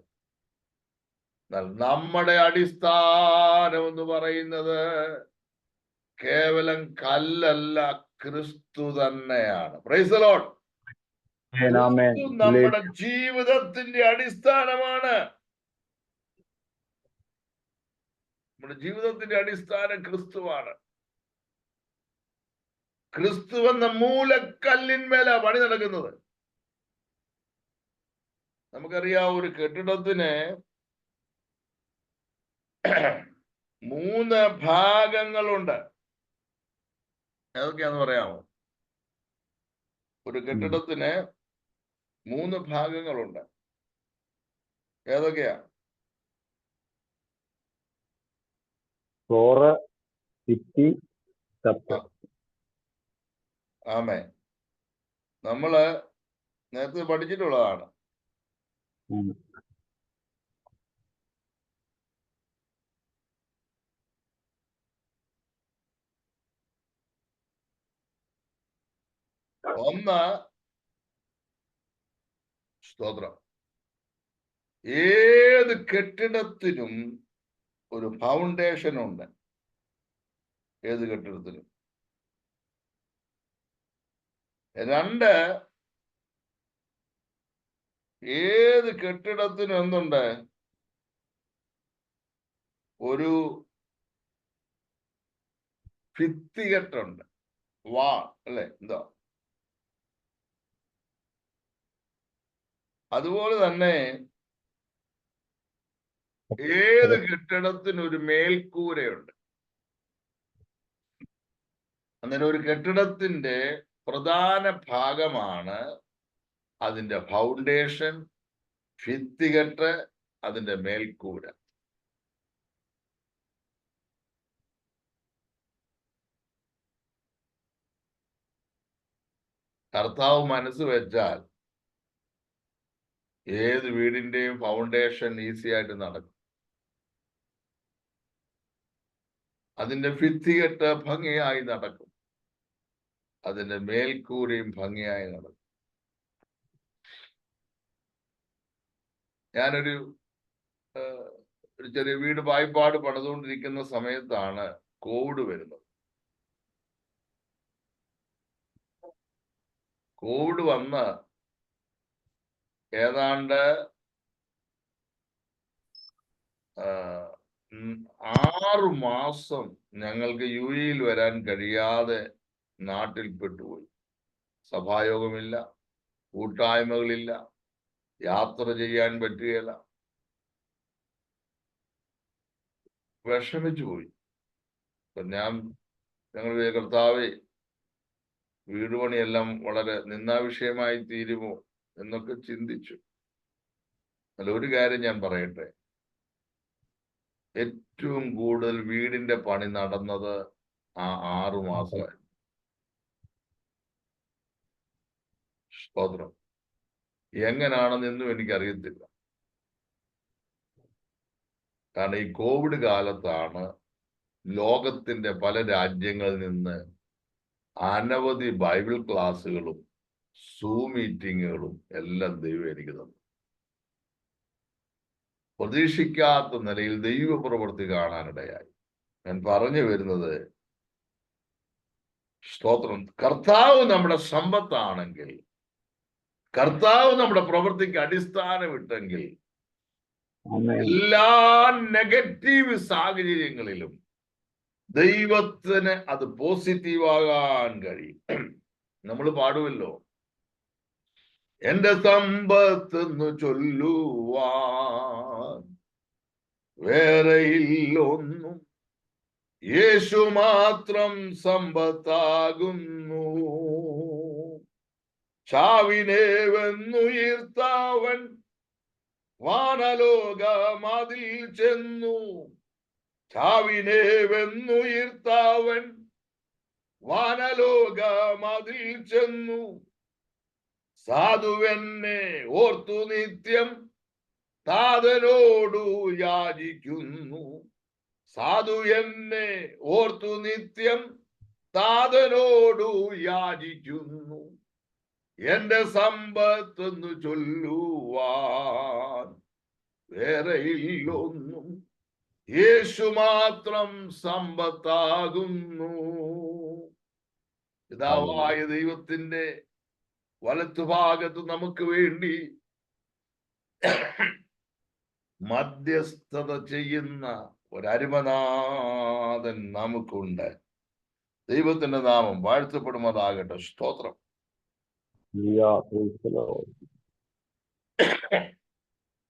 നമ്മുടെ അടിസ്ഥാനം എന്ന് പറയുന്നത് കേവലം കല്ലല്ല, ക്രിസ്തു തന്നെയാണ്. Price the Lord. നമ്മുടെ ജീവിതത്തിന്റെ അടിസ്ഥാനമാണ്. നമ്മുടെ ജീവിതത്തിന്റെ അടിസ്ഥാനം ക്രിസ്തുവാണ്. ക്രിസ്തു എന്ന മൂലക്കല്ലിന്മേലാ പണി നടക്കുന്നത്. നമുക്കറിയാം, ഒരു കെട്ടിടത്തിന് 3 ഭാഗങ്ങളുണ്ട്. ഏതൊക്കെയാന്ന് പറയാമോ? ഒരു കെട്ടിടത്തിന് 3 ഭാഗങ്ങളുണ്ട്. ഏതൊക്കെയാ? ഫ്ലോറ്, ഭിത്തി, സ്റ്റെപ്പ്. ആമേ. നമ്മള് നേരത്തെ പഠിച്ചിട്ടുള്ളതാണ്. ഒന്ന്, സ്തോത്രം, ഏത് കെട്ടിടത്തിനും ഒരു ഫൗണ്ടേഷൻ ഉണ്ട്. ഏത് കെട്ടിടത്തിനും. 2, ഏത് കെട്ടിടത്തിനും എന്തുണ്ട്? ഒരു ഭിത്തികെട്ടുണ്ട്. വാ അല്ലെ, എന്തോ. അതുപോലെ തന്നെ ഏത് കെട്ടിടത്തിനും ഒരു മേൽക്കൂരയുണ്ട്. അന്നേരം ഒരു കെട്ടിടത്തിന്റെ പ്രധാന ഭാഗമാണ് അതിന്റെ ഫൗണ്ടേഷൻ, ഭിത്തികെട്ട്, അതിന്റെ മേൽക്കൂര. കർത്താവ് മനസ്സ് വെച്ചാൽ ഏത് വീടിന്റെയും ഫൗണ്ടേഷൻ ഈസി ആയിട്ട് നടക്കും. അതിന്റെ ഭിത്തികെട്ട് ഭംഗിയായി നടക്കും. അതിന്റെ മേൽക്കൂരയും ഭംഗിയായി നടക്കും. ഞാനൊരു ചെറിയ വീട് വായ്പാട് പണിതുകൊണ്ടിരിക്കുന്ന സമയത്താണ് കോവിഡ് വരുന്നത്. കോവിഡ് വന്ന് ഏതാണ്ട് 6 മാസം ഞങ്ങൾക്ക് UAE വരാൻ കഴിയാതെ നാട്ടിൽ പെട്ടുപോയി. സഭായോഗമില്ല, കൂട്ടായ്മകളില്ല, യാത്ര ചെയ്യാൻ പറ്റുകയില്ല. വിഷമിച്ചു പോയി. ഞങ്ങൾ കർത്താവേ, വീട് പണിയെല്ലാം വളരെ നിന്ദാവിഷയമായി തീരുമോ എന്നൊക്കെ ചിന്തിച്ചു. അല്ല, ഒരു കാര്യം ഞാൻ പറയട്ടെ. ഏറ്റവും കൂടുതൽ വീടിന്റെ പണി നടന്നത് ആ 6 മാസമായിരുന്നു. സ്തോത്രം. എങ്ങനാണെന്നെന്നും എനിക്കറിയത്തില്ല. കാരണം ഈ കോവിഡ് കാലത്താണ് ലോകത്തിന്റെ പല രാജ്യങ്ങളിൽ നിന്ന് അനവധി ബൈബിൾ ക്ലാസ്സുകളും സൂം മീറ്റിങ്ങുകളും എല്ലാം ദൈവം എനിക്ക് തന്നു. പ്രതീക്ഷിക്കാത്ത നിലയിൽ ദൈവപ്രവൃത്തി കാണാനിടയായി. ഞാൻ പറഞ്ഞു വരുന്നത്, സ്തോത്രം, കർത്താവ് നമ്മുടെ സമ്പത്താണെങ്കിൽ, കർത്താവ് നമ്മുടെ പ്രവൃത്തിക്ക് അടിസ്ഥാനമിട്ടെങ്കിൽ ആമേൻ. എല്ലാ നെഗറ്റീവ് സാഹചര്യങ്ങളിലും ദൈവത്തിന് അത് പോസിറ്റീവാകാൻ കഴിയും. നമ്മൾ പാടുമല്ലോ, എന്റെ സമ്പത്തെന്ന് ചൊല്ലുവാൻ വേറെയില്ലൊന്നും, യേശു മാത്രം സമ്പത്താകുന്നു. ചാവിനെ വെന്നുയർത്തവൻ വാനലോകമതിൽ ചെന്നു. ചാവിനെ വെന്നുയർത്തവൻ വാനലോകമതിൽ ചെന്നു. സാധുവെന്നെ ഓർത്തു നിത്യം താതനോടു യാചിക്കുന്നു. സാധു എന്നെ ഓർത്തു നിത്യം താതനോടു യാചിക്കുന്നു. എന്റെ സമ്പത്തെന്നു ചൊല്ലുവാൻ വേറെയില്ലൊന്നും, യേശു മാത്രം സമ്പത്താകുന്നു. പിതാവായ ദൈവത്തിന്റെ വലത്തുഭാഗത്ത് നമുക്ക് വേണ്ടി മധ്യസ്ഥത ചെയ്യുന്ന ഒരരുമനാഥൻ നമുക്കുണ്ട്. ദൈവത്തിന്റെ നാമം വാഴ്ത്തപ്പെടുന്നതാകട്ടെ. സ്തോത്രം.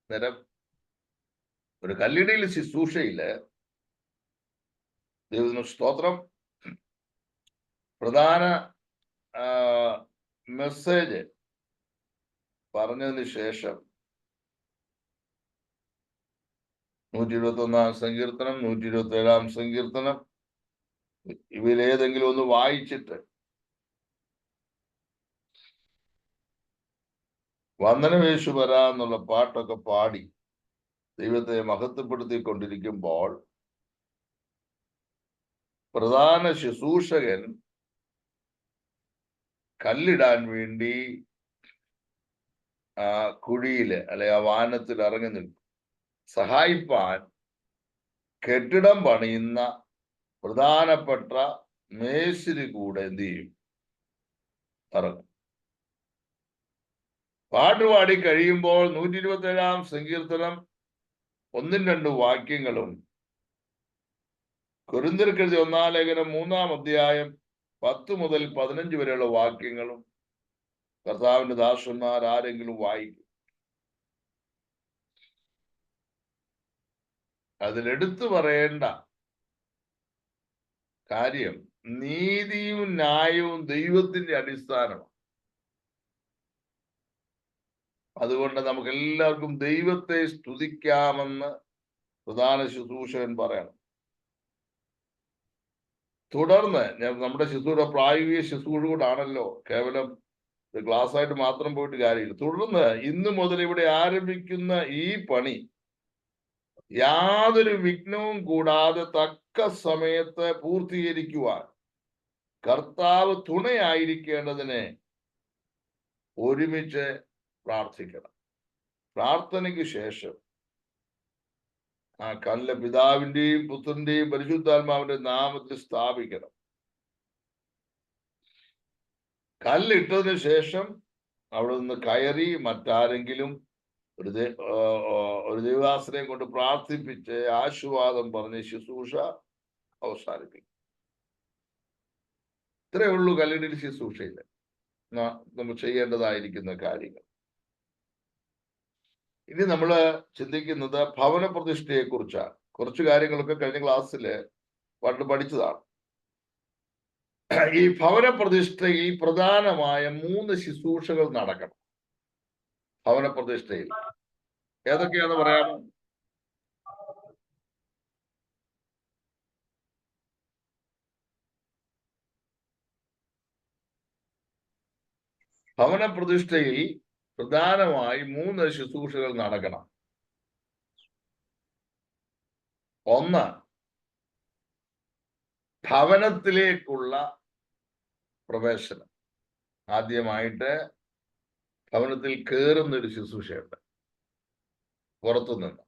നേരം ഒരു കല്ലിടയിൽ ശുശ്രൂഷയില് ദൈവത്തിന് സ്തോത്രം പ്രധാന മെസ്സേജ് പറഞ്ഞതിന് ശേഷം 121 സങ്കീർത്തനം, 127 സങ്കീർത്തനം, ഇവയിലേതെങ്കിലും ഒന്ന് വായിച്ചിട്ട് വന്ദനമേശു വരാ എന്നുള്ള പാട്ടൊക്കെ പാടി ദൈവത്തെ മഹത്വപ്പെടുത്തിക്കൊണ്ടിരിക്കുമ്പോൾ പ്രധാന ശുശ്രൂഷകൻ കല്ലിടാൻ വേണ്ടി ആ കുഴിയില് അല്ലെ ആ വാനത്തിൽ ഇറങ്ങി നിൽക്കും. സഹായിപ്പാൻ കെട്ടിടം പണിയുന്ന പ്രധാനപ്പെട്ട മേശിരി കൂടെ എന്ത് ചെയ്യും? ഇറങ്ങും. പാട്ടുപാടി കഴിയുമ്പോൾ 127 സങ്കീർത്തനം 1-2 വാക്യങ്ങളും, കൊരിന്ത്യർക്കെഴുതിയ 1 ലേഖനം 3 അധ്യായം 10 മുതൽ 15 വരെയുള്ള വാക്യങ്ങളും കർത്താവിന്റെ ദാസന്മാർ ആരെങ്കിലും വായിക്കും. അതിലെടുത്തു പറയേണ്ട കാര്യം നീതിയും ന്യായവും ദൈവത്തിന്റെ അടിസ്ഥാനമാണ്. അതുകൊണ്ട് നമുക്ക് എല്ലാവർക്കും ദൈവത്തെ സ്തുതിക്കാമെന്ന് പ്രധാന ശുശ്രൂഷകൻ പറയണം. തുടർന്ന് നമ്മുടെ ശുശ്രൂഷ പ്രായോഗിക ശുശ്രൂഷ കൂടാണല്ലോ, കേവലം ക്ലാസ് ആയിട്ട് മാത്രം പോയിട്ട് കാര്യമില്ല. തുടർന്ന് ഇന്ന് മുതൽ ഇവിടെ ആരംഭിക്കുന്ന ഈ പണി യാതൊരു വിഘ്നവും കൂടാതെ തക്ക സമയത്ത് പൂർത്തീകരിക്കുവാൻ കർത്താവ് തുണയായിരിക്കേണ്ടതിന് ഒരുമിച്ച് പ്രാർത്ഥിക്കണം. പ്രാർത്ഥനയ്ക്ക് ശേഷം ആ കല്ല് പിതാവിന്റെയും പുത്രന്റെയും പരിശുദ്ധാത്മാവിന്റെ നാമത്തിൽ സ്ഥാപിക്കണം. കല്ലിട്ടതിന് ശേഷം അവിടെ നിന്ന് കയറി മറ്റാരെങ്കിലും ഒരു ദൈവദാസനെ കൊണ്ട് പ്രാർത്ഥിപ്പിച്ച് ആശീർവാദം പറഞ്ഞ് ശുശ്രൂഷ അവസാനിപ്പിക്കും. ഇത്രയേ ഉള്ളൂ കല്ലിടൽ ശുശ്രൂഷയില് നമ്മൾ ചെയ്യേണ്ടതായിരിക്കുന്ന കാര്യങ്ങൾ. ഇനി നമ്മൾ ചിന്തിക്കുന്നത് ഭവന പ്രതിഷ്ഠയെ കുറിച്ചാണ്. കുറച്ച് കാര്യങ്ങളൊക്കെ കഴിഞ്ഞ ക്ലാസ്സിൽ പണ്ട് പഠിച്ചതാണ്. ഈ ഭവന പ്രതിഷ്ഠയിൽ പ്രധാനമായ 3 ശുശ്രൂഷകൾ നടക്കണം. ഭവന പ്രതിഷ്ഠയിൽ ഏതൊക്കെയാന്ന് പറയാമോ? ഭവന പ്രതിഷ്ഠയിൽ പ്രധാനമായി 3 ശുശ്രൂഷകൾ നടക്കണം. ഒന്ന്, ഭവനത്തിലേക്കുള്ള പ്രവേശനം. ആദ്യമായിട്ട് ഭവനത്തിൽ കയറുന്നൊരു ശുശ്രൂഷയുണ്ട് പുറത്തുനിന്ന്.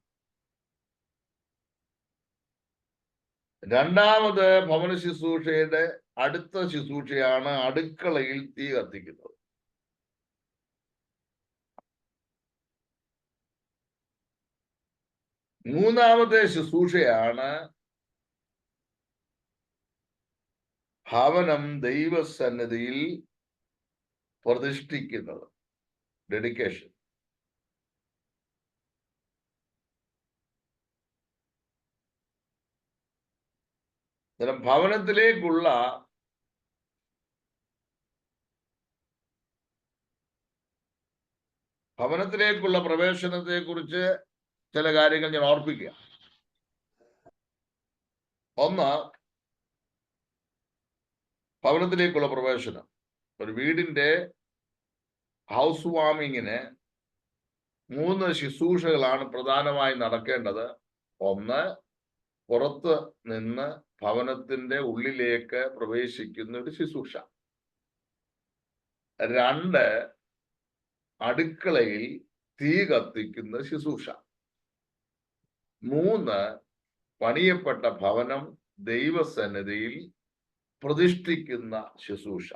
രണ്ടാമത് ഭവന ശുശ്രൂഷയുടെ അടുത്ത ശുശ്രൂഷയാണ് അടുക്കളയിൽ തീ കത്തിക്കുന്നത്. മൂന്നാമത്തെ ശുശ്രൂഷയാണ് ഭവനം ദൈവസന്നിധിയിൽ പ്രതിഷ്ഠിക്കുന്നത്, ഡെഡിക്കേഷൻ. അന്നേരം ഭവനത്തിലേക്കുള്ള പ്രവേശനത്തെ കുറിച്ച് ചില കാര്യങ്ങൾ ഞാൻ ഓർപ്പിക്കുക. ഒന്ന്, ഭവനത്തിലേക്കുള്ള പ്രവേശനം. ഒരു വീടിന്റെ ഹൗസ് വാമിങ്ങിന് 3 ശുശ്രൂഷകളാണ് പ്രധാനമായി നടക്കേണ്ടത്. ഒന്ന്, പുറത്ത് നിന്ന് ഭവനത്തിന്റെ ഉള്ളിലേക്ക് പ്രവേശിക്കുന്ന ഒരു ശുശ്രൂഷ. 2, അടുക്കളയിൽ തീ കത്തിക്കുന്ന ശുശ്രൂഷ. 3, പണിയപ്പെട്ട ഭവനം ദൈവസന്നിധിയിൽ പ്രതിഷ്ഠിക്കുന്ന ശുശ്രൂഷ.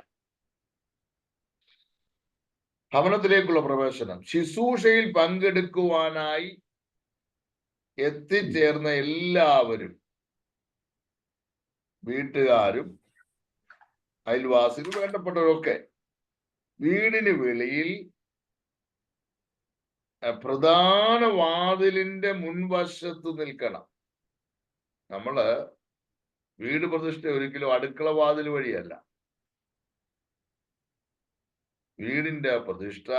ഭവനത്തിലേക്കുള്ള പ്രവേശനം. ശുശ്രൂഷയിൽ പങ്കെടുക്കുവാനായി എത്തിച്ചേർന്ന എല്ലാവരും, വീട്ടുകാരും അയൽവാസികൾ, വേണ്ടപ്പെട്ടവരൊക്കെ വീടിന് വെളിയിൽ പ്രധാന വാതിലിന്റെ മുൻവശത്ത് നിൽക്കണം. നമ്മള് വീട് പ്രതിഷ്ഠ ഒരിക്കലും അടുക്കള വാതിൽ വഴിയല്ല. വീടിന്റെ പ്രതിഷ്ഠ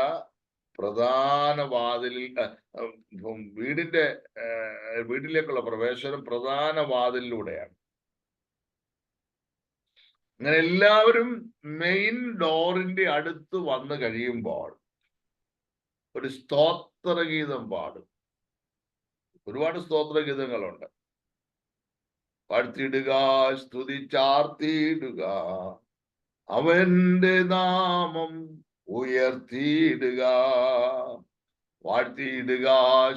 പ്രധാന വാതിലിൽ, വീട്ടിലേക്കുള്ള പ്രവേശനം പ്രധാന വാതിലിലൂടെയാണ്. അങ്ങനെ എല്ലാവരും മെയിൻ ഡോറിന്റെ അടുത്ത് വന്നു കഴിയുമ്പോൾ ഒരു സ്തോത്രഗീതം പാടും. ഒരുപാട് സ്തോത്രഗീതങ്ങളുണ്ട്. പാഴ്ത്തിയിടുക, സ്തുതിച്ചാർത്തിയിടുക, അവന്റെ നാമം ഉയർത്തിയിടുക, വാഴ്ത്തിയിടുക,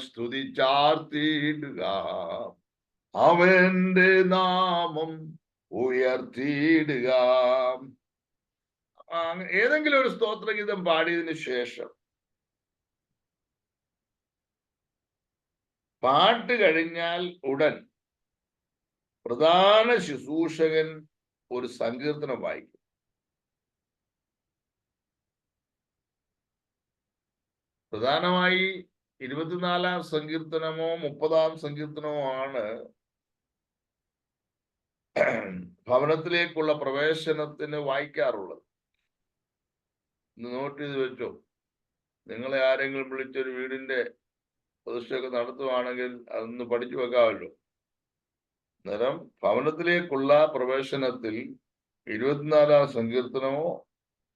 സ്തുതിച്ചാർത്തിയിടുക, അവന്റെ നാമം ഉയർത്തിയിടുക. ഏതെങ്കിലും ഒരു സ്തോത്രഗീതം പാടിയതിനു ശേഷം പാട്ട് കഴിഞ്ഞാൽ ഉടൻ പ്രധാന ശുശ്രൂഷകൻ ഒരു സങ്കീർത്തനം വായിക്കും. പ്രധാനമായി 24-ാം സങ്കീർത്തനമോ 30-ാം സങ്കീർത്തനമോ ആണ് ഭവനത്തിലേക്കുള്ള പ്രവേശനത്തിന് വായിക്കാറുള്ളത്. നോട്ട് ചെയ്ത് വെച്ചോ. നിങ്ങളെ ആരെങ്കിലും വിളിച്ചൊരു വീടിന്റെ പ്രതിഷ്ഠയൊക്കെ നടത്തുവാണെങ്കിൽ അതൊന്ന് പഠിച്ചു വെക്കാമല്ലോ. അന്നേരം ഭവനത്തിലേക്കുള്ള പ്രവേശനത്തിൽ 24-ാം സങ്കീർത്തനമോ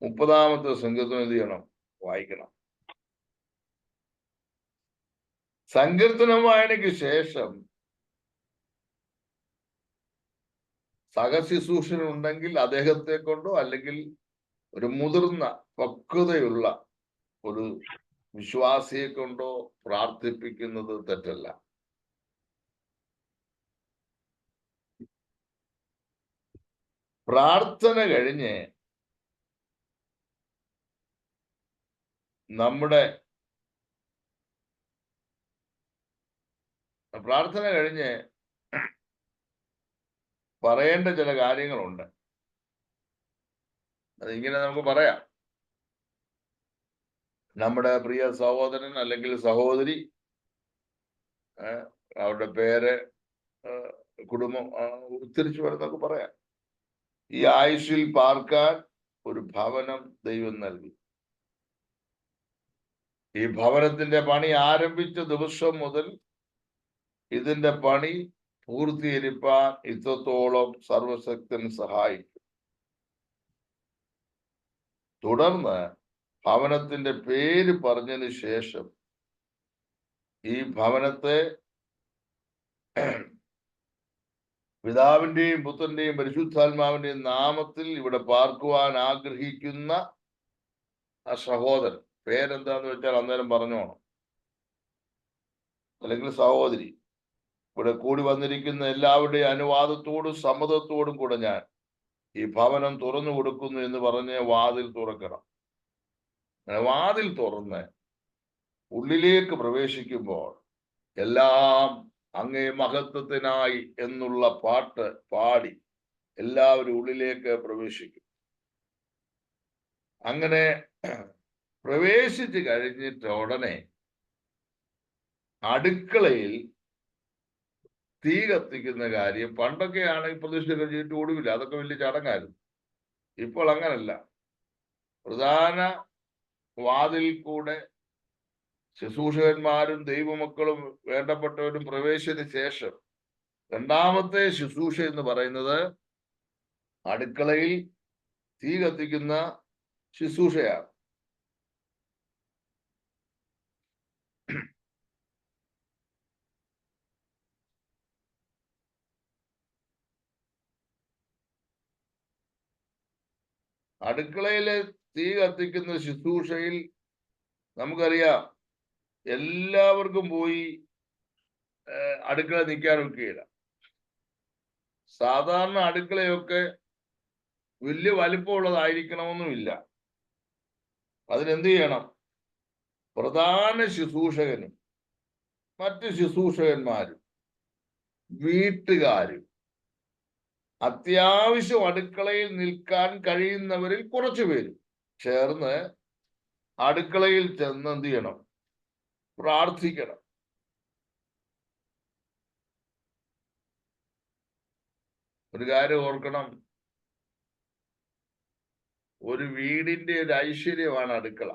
30-ാമത്തെ സങ്കീർത്തനം എന്ത് ചെയ്യണം? വായിക്കണം. സങ്കീർത്തനം വായനയ്ക്ക് ശേഷം സഹശുശ്രൂഷനുണ്ടെങ്കിൽ അദ്ദേഹത്തെ കൊണ്ടോ അല്ലെങ്കിൽ ഒരു മുതിർന്ന പക്വതയുള്ള ഒരു വിശ്വാസിയെ കൊണ്ടോ പ്രാർത്ഥിപ്പിക്കുന്നത് തെറ്റല്ല. പ്രാർത്ഥന കഴിഞ്ഞ് പറയേണ്ട ചില കാര്യങ്ങളുണ്ട്. അതിങ്ങനെ നമുക്ക് പറയാം. നമ്മുടെ പ്രിയ സഹോദരൻ അല്ലെങ്കിൽ സഹോദരി, അവരുടെ പേര്, കുടുംബം ഉച്ചരിച്ചു വരെ നമുക്ക് പറയാം. ഈ ആയുസ്സിൽ പാർക്കാൻ ഒരു ഭവനം ദൈവം നൽകി. ഈ ഭവനത്തിന്റെ പണി ആരംഭിച്ച ദിവസം മുതൽ ഇതിന്റെ പണി പൂർത്തീകരിപ്പാൻ ഇത്രത്തോളം സർവശക്തൻ സഹായിക്കും. തുടർന്ന് ഭവനത്തിന്റെ പേര് പറഞ്ഞതിന് ശേഷം ഈ ഭവനത്തെ പിതാവിന്റെയും പുത്രന്റെയും പരിശുദ്ധാത്മാവിന്റെയും നാമത്തിൽ ഇവിടെ പാർക്കുവാൻ ആഗ്രഹിക്കുന്ന ആ സഹോദരൻ, പേരെന്താന്ന് വെച്ചാൽ അന്നേരം പറഞ്ഞോണം, അല്ലെങ്കിൽ സഹോദരി, ഇവിടെ കൂടി വന്നിരിക്കുന്ന എല്ലാവരുടെയും അനുവാദത്തോടും സമ്മതത്തോടും കൂടെ ഞാൻ ഈ ഭവനം തുറന്നു കൊടുക്കുന്നു എന്ന് പറഞ്ഞ് വാതിൽ തുറക്കണം. അങ്ങനെ വാതിൽ തുറന്ന് ഉള്ളിലേക്ക് പ്രവേശിക്കുമ്പോൾ എല്ലാം അങ്ങേ മഹത്വത്തിനായി എന്നുള്ള പാട്ട് പാടി എല്ലാവരും ഉള്ളിലേക്ക് പ്രവേശിക്കും. അങ്ങനെ പ്രവേശിച്ച് കഴിഞ്ഞിട്ട് ഉടനെ അടുക്കളയിൽ തീ കത്തിക്കുന്ന കാര്യം പണ്ടൊക്കെ ആണെങ്കിൽ പ്രതിഷ്ഠ കഴിഞ്ഞിട്ട് ഒടുവില്ല, അതൊക്കെ വലിയ ചടങ്ങായിരുന്നു. ഇപ്പോൾ അങ്ങനല്ല. പ്രധാന വാതിൽ കൂടെ ശുശ്രൂഷകന്മാരും ദൈവമക്കളും വേണ്ടപ്പെട്ടവരും പ്രവേശിച്ചതിന് ശേഷം രണ്ടാമത്തെ ശുശ്രൂഷ എന്ന് പറയുന്നത് അടുക്കളയിൽ തീ കത്തിക്കുന്ന ശുശ്രൂഷയാണ്. അടുക്കളയിലെ തീ കത്തിക്കുന്ന ശുശ്രൂഷയിൽ നമുക്കറിയാം എല്ലാവർക്കും പോയി അടുക്കള നിൽക്കാൻ ഒക്കുകയില്ല. സാധാരണ അടുക്കളയൊക്കെ വലിയ വലിപ്പമുള്ളതായിരിക്കണമെന്നുമില്ല. അതിനെന്ത് ചെയ്യണം? പ്രധാന ശുശ്രൂഷകനും മറ്റ് ശുശ്രൂഷകന്മാരും വീട്ടുകാരും അത്യാവശ്യം അടുക്കളയിൽ നിൽക്കാൻ കഴിയുന്നവരിൽ കുറച്ചു പേരും ചേർന്ന് അടുക്കളയിൽ ചെന്ന് എന്ത് ചെയ്യണം? പ്രാർത്ഥിക്കണം. ഒരു കാര്യം ഓർക്കണം, ഒരു വീടിന്റെ ഒരു ഐശ്വര്യമാണ് അടുക്കള.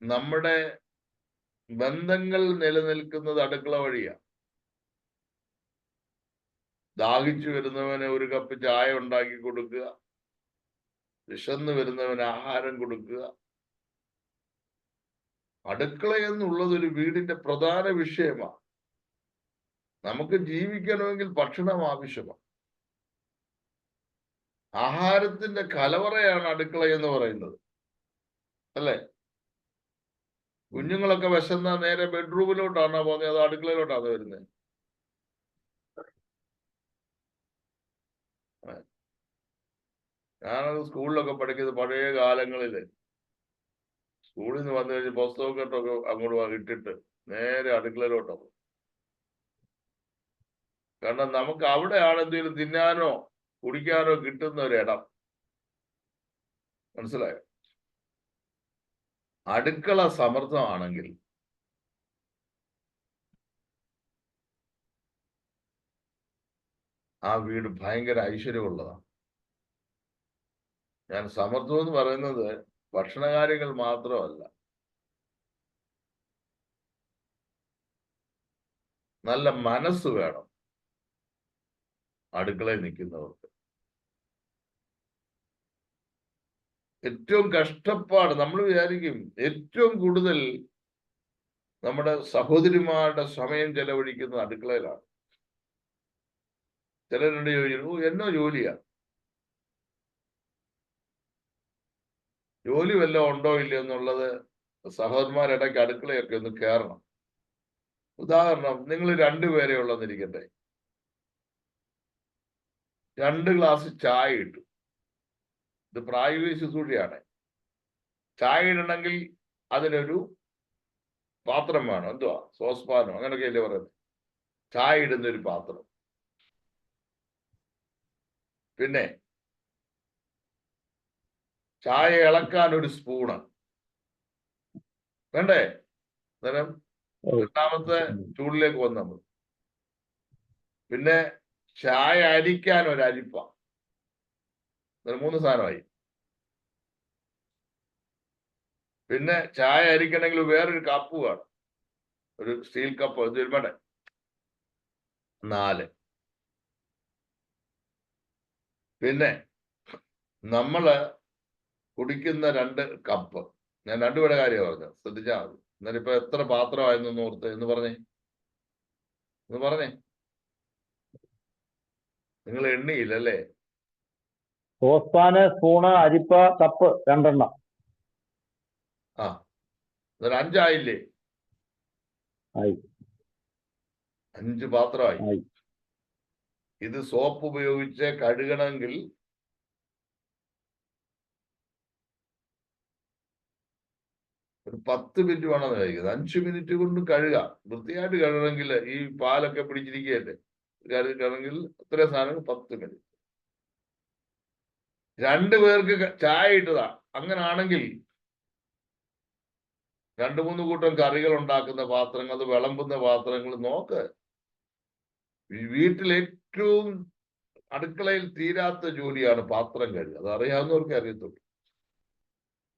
നമ്മുടെ ബന്ധങ്ങൾ നിലനിൽക്കുന്നത് അടുക്കള വഴിയാണ്. ദാഹിച്ചു വരുന്നവന് ഒരു കപ്പ് ചായ ഉണ്ടാക്കി കൊടുക്കുക, വിശന്ന് വരുന്നവന് ആഹാരം കൊടുക്കുക. അടുക്കള എന്നുള്ളത് ഒരു വീടിന്റെ പ്രധാന വിഷയമാണ്. നമുക്ക് ജീവിക്കണമെങ്കിൽ ഭക്ഷണം ആവശ്യമാണ്. ആഹാരത്തിന്റെ കലവറയാണ് അടുക്കള എന്ന് പറയുന്നത്, അല്ലേ? കുഞ്ഞുങ്ങളൊക്കെ വിശന്ന നേരെ ബെഡ്റൂമിലോട്ടാണോ പോകുന്നത്, അതോ അടുക്കളയിലോട്ടാണോ വരുന്നത്? ഞാനത് സ്കൂളിലൊക്കെ പഠിക്കുന്നത് പഴയ കാലങ്ങളില് സ്കൂളിൽ നിന്ന് വന്നു കഴിഞ്ഞ് പുസ്തകമൊക്കെ അങ്ങോട്ട് ഇട്ടിട്ട് നേരെ അടുക്കളയിലോട്ടോ. കാരണം നമുക്ക് അവിടെയാണ് എന്തെങ്കിലും തിന്നാനോ കുടിക്കാനോ കിട്ടുന്ന ഒരിടം. മനസ്സിലായോ? അടുക്കള സമൃദ്ധമാണെങ്കിൽ ആ വീട് ഭയങ്കര ഐശ്വര്യമുള്ളതാണ്. ഞാൻ സമൃദ്ധം എന്ന് പറയുന്നത് ഭക്ഷണകാര്യങ്ങൾ മാത്രമല്ല, നല്ല മനസ്സ് വേണം അടുക്കളയിൽ നിൽക്കുന്നവർക്ക്. ഏറ്റവും കഷ്ടപ്പാട് നമ്മൾ വിചാരിക്കും, ഏറ്റവും കൂടുതൽ നമ്മുടെ സഹോദരിമാരുടെ സമയം ചെലവഴിക്കുന്നത് അടുക്കളയിലാണ്. ചിലരുടെ എന്നോ ജോലിയാ, ജോലി വല്ലതും ഉണ്ടോ ഇല്ലയോ എന്നുള്ളത് സഹോദരന്മാരിടയ്ക്ക് അടുക്കളയൊക്കെ ഒന്ന് കയറണം. ഉദാഹരണം, നിങ്ങൾ രണ്ടുപേരെ ഉള്ളെന്നിരിക്കട്ടെ, 2 ഗ്ലാസ് ചായ ഇട്ടു. ഇത് പ്രായോഗിക ശുശ്രൂഷയാണ്. ചായ ഇടണമെങ്കിൽ അതിനൊരു പാത്രം വേണം, എന്തുവാ, സോസ്പാനോ അങ്ങനെയൊക്കെയല്ലേ പറയുന്നത്. ചായ ഇടുന്ന ഒരു പാത്രം, പിന്നെ ചായ ഇളക്കാൻ ഒരു സ്പൂണ് വേണ്ടേ? അന്നേരം രണ്ടാമത്തെ ചൂടിലേക്ക് വന്നു നമ്മൾ. പിന്നെ ചായ അരിക്കാൻ ഒരു അരിപ്പ, 3 സാധനമായി. പിന്നെ ചായ അരിക്കണമെങ്കിൽ വേറൊരു കപ്പ് വേണം, ഒരു സ്റ്റീൽ കപ്പ്, ഇത് വേണ്ടേ? 4. പിന്നെ നമ്മള് കുടിക്കുന്ന 2 കപ്പ്. ഞാൻ 2 പേരുടെ കാര്യമാണ് പറഞ്ഞത്, ശ്രദ്ധിച്ചാൽ മതി. എന്നാലും ഇപ്പൊ എത്ര പാത്രമായിരുന്നു ഓർത്ത് എന്ന് പറഞ്ഞേ, നിങ്ങൾ എണ്ണിയില്ലല്ലേ? സോസ്പാന്, സ്പൂണ്, അരിപ്പ, കപ്പ് 2 എണ്ണം. ആ, 5 ആയില്ലേ? 5 പാത്രമായി. ഇത് സോപ്പ് ഉപയോഗിച്ച് കഴുകണമെങ്കിൽ 10 മിനിറ്റ് വേണമെന്ന് കഴിക്കുന്നത്. 5 മിനിറ്റ് കൊണ്ട് കഴുകാം. വൃത്തിയായിട്ട് കഴുകണമെങ്കിൽ ഈ പാലൊക്കെ പിടിച്ചിരിക്കുകയല്ലേ, കഴുകണമെങ്കിൽ അത്രയും സാധനങ്ങൾ 10 മിനിറ്റ്. 2 പേർക്ക് ചായ ഇട്ടതാ. അങ്ങനാണെങ്കിൽ 2-3 കൂട്ടം കറികൾ ഉണ്ടാക്കുന്ന പാത്രങ്ങൾ, അത് വിളമ്പുന്ന പാത്രങ്ങൾ നോക്ക്. വീട്ടിൽ ഏറ്റവും അടുക്കളയിൽ തീരാത്ത ജോലിയാണ് പാത്രം കഴുകുക. അത് അറിയാവുന്നവർക്ക് അറിയത്തുള്ളൂ.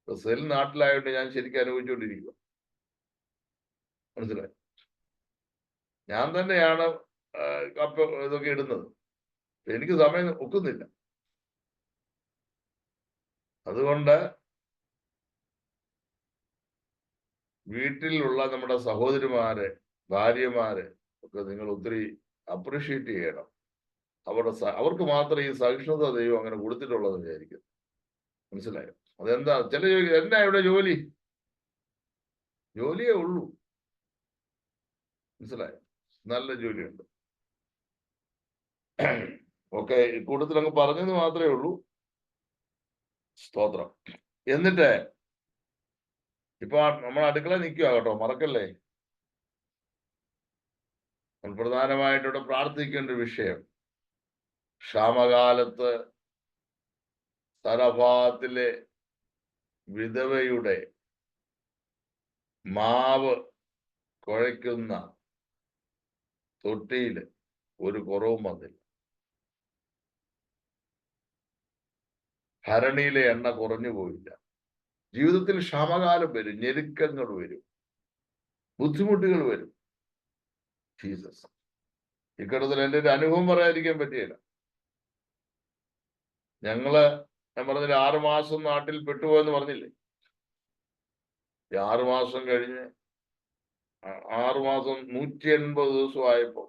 സെൽ നാട്ടിലായോണ്ട് ഞാൻ ശരിക്കും അനുഭവിച്ചുകൊണ്ടിരിക്കുക. മനസ്സിലായി? ഞാൻ തന്നെയാണ് കപ്പ ഇതൊക്കെ ഇടുന്നത്. എനിക്ക് സമയം ഒക്കുന്നില്ല. അതുകൊണ്ട് വീട്ടിലുള്ള നമ്മുടെ സഹോദരിമാരെ, ഭാര്യമാരെ ഒക്കെ നിങ്ങൾ ഒത്തിരി അപ്രീഷിയേറ്റ് ചെയ്യണം. അവർക്ക് മാത്രം ഈ സഹിഷ്ണുത ദൈവം അങ്ങനെ കൊടുത്തിട്ടുള്ളതെന്ന് വിചാരിക്കും. മനസ്സിലായോ? അതെന്താ? ചില എന്നാ ഇവിടെ ജോലി? ജോലിയേ ഉള്ളൂ. മനസ്സിലായോ? നല്ല ജോലിയുണ്ട്. ഓക്കെ, കൂടുതൽ അങ്ങ് പറഞ്ഞെന്ന് മാത്രമേ ഉള്ളൂ. സ്തോത്രം. എന്നിട്ട് ഇപ്പൊ നമ്മൾ അടുക്കള നിൽക്കുക കേട്ടോ, മറക്കല്ലേ. പ്രധാനമായിട്ടിവിടെ പ്രാർത്ഥിക്കേണ്ട ഒരു വിഷയം, ക്ഷാമകാലത്ത് സരഫാത്തിലെ വിധവയുടെ മാവ് കുഴയ്ക്കുന്ന തൊട്ടിയിൽ ഒരു കുറവും വന്നില്ല. ഭരണിയിലെ എണ്ണ കുറഞ്ഞു പോയില്ല. ജീവിതത്തിൽ ക്ഷാമകാലം വരും, ഞെരുക്കങ്ങൾ വരും, ബുദ്ധിമുട്ടുകൾ വരും. ജീസസ്, ഇക്കടത്തിൽ എൻ്റെ ഒരു അനുഭവം പറയാതിരിക്കാൻ പറ്റിയില്ല. ഞാൻ പറഞ്ഞില്ല 6 മാസം നാട്ടിൽ പെട്ടുപോയെന്ന് പറഞ്ഞില്ലേ. ഈ 6 മാസം കഴിഞ്ഞ് 6 മാസം 180 ദിവസമായപ്പോ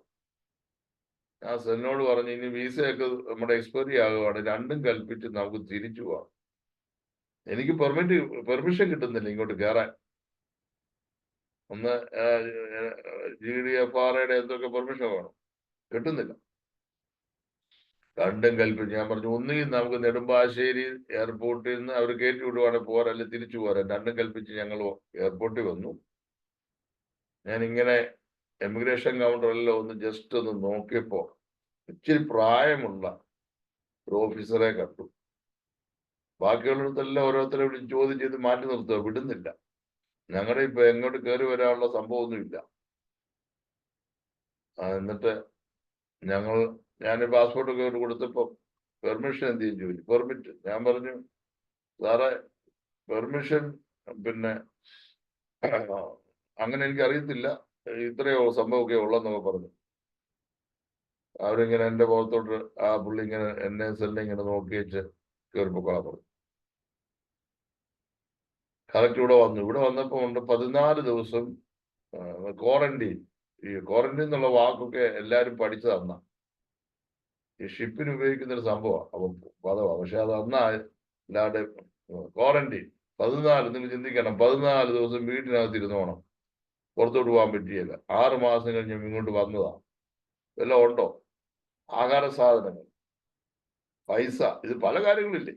ഞാൻ സെന്നോട് പറഞ്ഞു, ഇനി വിസയൊക്കെ നമ്മുടെ എക്സ്പയറി ആകുവാണ്, രണ്ടും കൽപ്പിച്ച് നമുക്ക് തിരിച്ചു പോവാം. എനിക്ക് പെർമിഷൻ കിട്ടുന്നില്ല ഇങ്ങോട്ട് കയറാൻ. ഒന്ന് GDFRയുടെ എന്തൊക്കെ പെർമിഷൻ വേണം, കിട്ടുന്നില്ല. രണ്ടും കൽപ്പിച്ച് ഞാൻ പറഞ്ഞു, ഒന്നുകിൽ നമുക്ക് നെടുമ്പാശ്ശേരി എയർപോർട്ടിൽ നിന്ന് അവർ കയറ്റി വിടുവാണെങ്കിൽ പോരാ, അല്ലെങ്കിൽ തിരിച്ചു പോരാ. രണ്ടും കൽപ്പിച്ച് ഞങ്ങൾ എയർപോർട്ടിൽ വന്നു. ഞാൻ ഇങ്ങനെ എമിഗ്രേഷൻ കൗണ്ടറിലെല്ലാം ഒന്ന് ജസ്റ്റ് ഒന്ന് നോക്കിയപ്പോ ഇച്ചിരി പ്രായമുള്ള ഒരു ഓഫീസറെ കണ്ടു. ബാക്കിയുള്ളിടത്തെല്ലാം ഓരോരുത്തരെ വിളിച്ച് ചോദ്യം ചെയ്ത് മാറ്റി നിർത്തുക, വിടുന്നില്ല. ഞങ്ങളുടെ ഇപ്പൊ എങ്ങോട്ട് കയറി വരാനുള്ള സംഭവമൊന്നുമില്ല. എന്നിട്ട് ഞാൻ പാസ്പോർട്ട് ഒക്കെ കൊടുത്തപ്പോ പെർമിഷൻ എന്ത് ചെയ്യും ചോദിച്ചു. പെർമിറ്റ് ഞാൻ പറഞ്ഞു, സാറേ പെർമിഷൻ പിന്നെ അങ്ങനെ എനിക്ക് അറിയത്തില്ല, ഇത്രയോ സംഭവമൊക്കെ ഉള്ളെന്നൊക്കെ പറഞ്ഞു. അവരിങ്ങനെ എന്റെ മുഖത്തോട്ട് ആ പുള്ളി ഇങ്ങനെ എന്നെ ഇങ്ങനെ നോക്കി വെച്ച് കയറിപ്പോക്കാൻ പറഞ്ഞു. കറക്റ്റ് ഇവിടെ വന്നപ്പോ ഉണ്ട് 14 ദിവസം ക്വാറന്റീൻ. ഈ ക്വാറന്റീൻ എന്നുള്ള വാക്കൊക്കെ എല്ലാരും പഠിച്ചത് ഈ ഷിപ്പിന് ഉപയോഗിക്കുന്ന ഒരു സംഭവമാണ്, പദമാണ്. പക്ഷെ അത് അല്ലാതെ ക്വാറന്റീൻ 14, നിങ്ങൾ ചിന്തിക്കണം, 14 ദിവസം വീട്ടിനകത്ത് ഇരുന്നോണം, പുറത്തോട്ട് പോകാൻ പറ്റിയല്ല. 6 മാസം കഴിഞ്ഞ് ഇങ്ങോട്ട് വന്നതാ. എല്ലാം ഉണ്ടോ? ആഹാര സാധനങ്ങൾ, പൈസ, ഇത് പല കാര്യങ്ങളില്ലേ.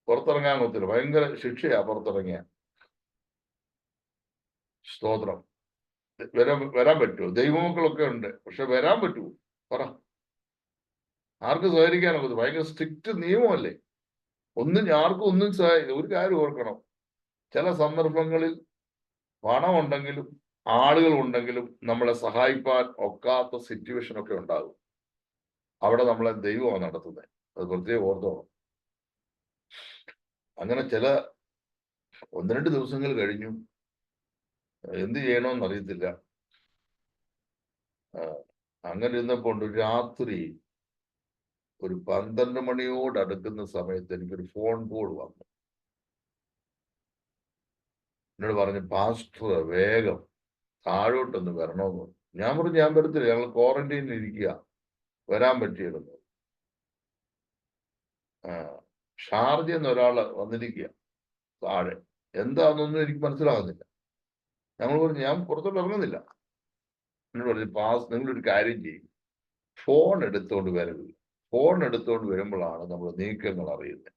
പുറത്തിറങ്ങാൻ ഒത്തിരി ഭയങ്കര ശിക്ഷയാ പുറത്തിറങ്ങിയ. സ്തോത്രം. വരാൻ പറ്റുമോ? ദൈവമക്കളൊക്കെ ഉണ്ട്, പക്ഷെ വരാൻ പറ്റുമോ? പറ. ആർക്കും സഹകരിക്കാനൊക്കെ ഭയങ്കര സ്ട്രിക്റ്റ് നിയമമല്ലേ. ആർക്കും ഒന്നും ഒരു കാര്യം ഓർക്കണം, ചില സന്ദർഭങ്ങളിൽ പണമുണ്ടെങ്കിലും ആളുകൾ ഉണ്ടെങ്കിലും നമ്മളെ സഹായിപ്പാൻ ഒക്കാത്ത സിറ്റുവേഷൻ ഒക്കെ ഉണ്ടാകും. അവിടെ നമ്മളെ ദൈവമാണ് നടത്തുന്നത്. അത് പ്രത്യേകം ഓർത്തോണം. അങ്ങനെ ചില 1-2 ദിവസങ്ങൾ കഴിഞ്ഞു, എന്ത് ചെയ്യണമെന്ന് അറിയത്തില്ല. അങ്ങനെ ഇരുന്നപ്പോൾ രാത്രി ഒരു 12 മണിയോട് അടുക്കുന്ന സമയത്ത് എനിക്കൊരു ഫോൺ കോൾ വന്നു. എന്നോട് പറഞ്ഞു, പാസ്റ്റർ വേഗം താഴോട്ടൊന്ന് വരണമെന്ന്. ഞാൻ പറഞ്ഞു, ഞാൻ വരത്തില്ല, ഞങ്ങൾ ക്വാറന്റൈനിൽ ഇരിക്കുക, വരാൻ പറ്റിയിരുന്നു. ഷാർജ എന്നൊരാള് വന്നിരിക്കുക താഴെ, എന്താണെന്നൊന്നും എനിക്ക് മനസ്സിലാകുന്നില്ല. ഞങ്ങൾ പറഞ്ഞു, ഞാൻ പുറത്തോട്ട് ഇറങ്ങുന്നില്ല. എന്നോട് പറഞ്ഞു, നിങ്ങളൊരു കാര്യം ചെയ്യും, ഫോൺ എടുത്തോണ്ട് വരരുത്. ഫോൺ എടുത്തോണ്ട് വരുമ്പോഴാണ് നമ്മൾ നീക്കങ്ങൾ അറിയുന്നത്.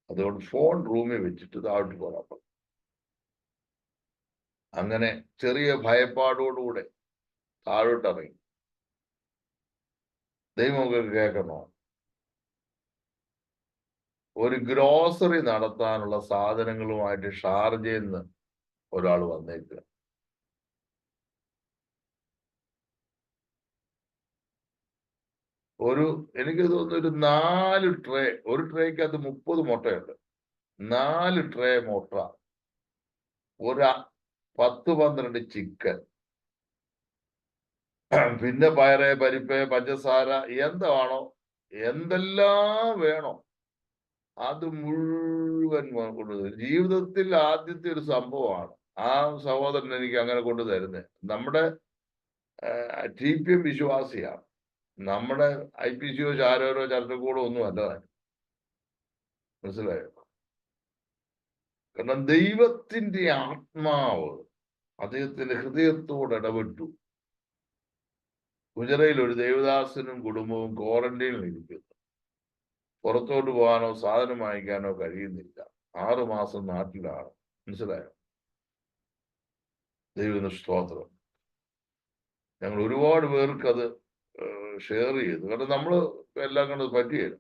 അതുകൊണ്ട് ഫോൺ റൂമിൽ വെച്ചിട്ട് താഴോട്ട് പോരാൻ പറഞ്ഞു. അങ്ങനെ ചെറിയ ഭയപ്പാടോടുകൂടെ താഴോട്ടിറങ്ങി. ദൈവമൊക്കെ കേൾക്കണോ? ഒരു ഗ്രോസറി നടത്താനുള്ള സാധനങ്ങളുമായിട്ട് ഷാർജയിൽ നിന്ന് ഒരാൾ വന്നേക്കുക. എനിക്ക് തോന്നുന്നു ഒരു 4 ട്രേ, ഒരു ട്രേക്കകത്ത് 30 മുട്ടയുണ്ട്. 4 ട്രേ മുട്ട, ഒരു 10-12 ചിക്കൻ, പിന്നെ പയറ്, പരിപ്പ്, പഞ്ചസാര, എന്താണോ എന്തെല്ലാം വേണോ അത് മുഴുവൻ കൊണ്ടുതരും. ജീവിതത്തിൽ ആദ്യത്തെ ഒരു സംഭവമാണ് ആ സഹോദരൻ എനിക്ക് അങ്ങനെ കൊണ്ടു തരുന്നത്. നമ്മുടെ TPM വിശ്വാസിയാണ്, നമ്മുടെ IPCO ചാരോരോ ചർച്ചക്കൂടോ ഒന്നും അല്ല. മനസ്സിലായോ? കാരണം ദൈവത്തിന്റെ ആത്മാവ് അദ്ദേഹത്തിന്റെ ഹൃദയത്തോട് ഇടപെട്ടു. ഗുജറയിൽ ഒരു ദേവദാസനും കുടുംബവും ക്വാറന്റൈനിൽ ഇരിക്കുന്നു. പുറത്തോട്ട് പോകാനോ സാധനം വാങ്ങിക്കാനോ കഴിയുന്നില്ല. 6 മാസം നാട്ടിലാണ്. മനസ്സിലായോ? ദൈവത്തിന് സ്തോത്രം. ഞങ്ങൾ ഒരുപാട് പേർക്ക് അത് ഷെയർ ചെയ്തു. കാരണം നമ്മൾ എല്ലാം കണ്ട് പറ്റിയത്.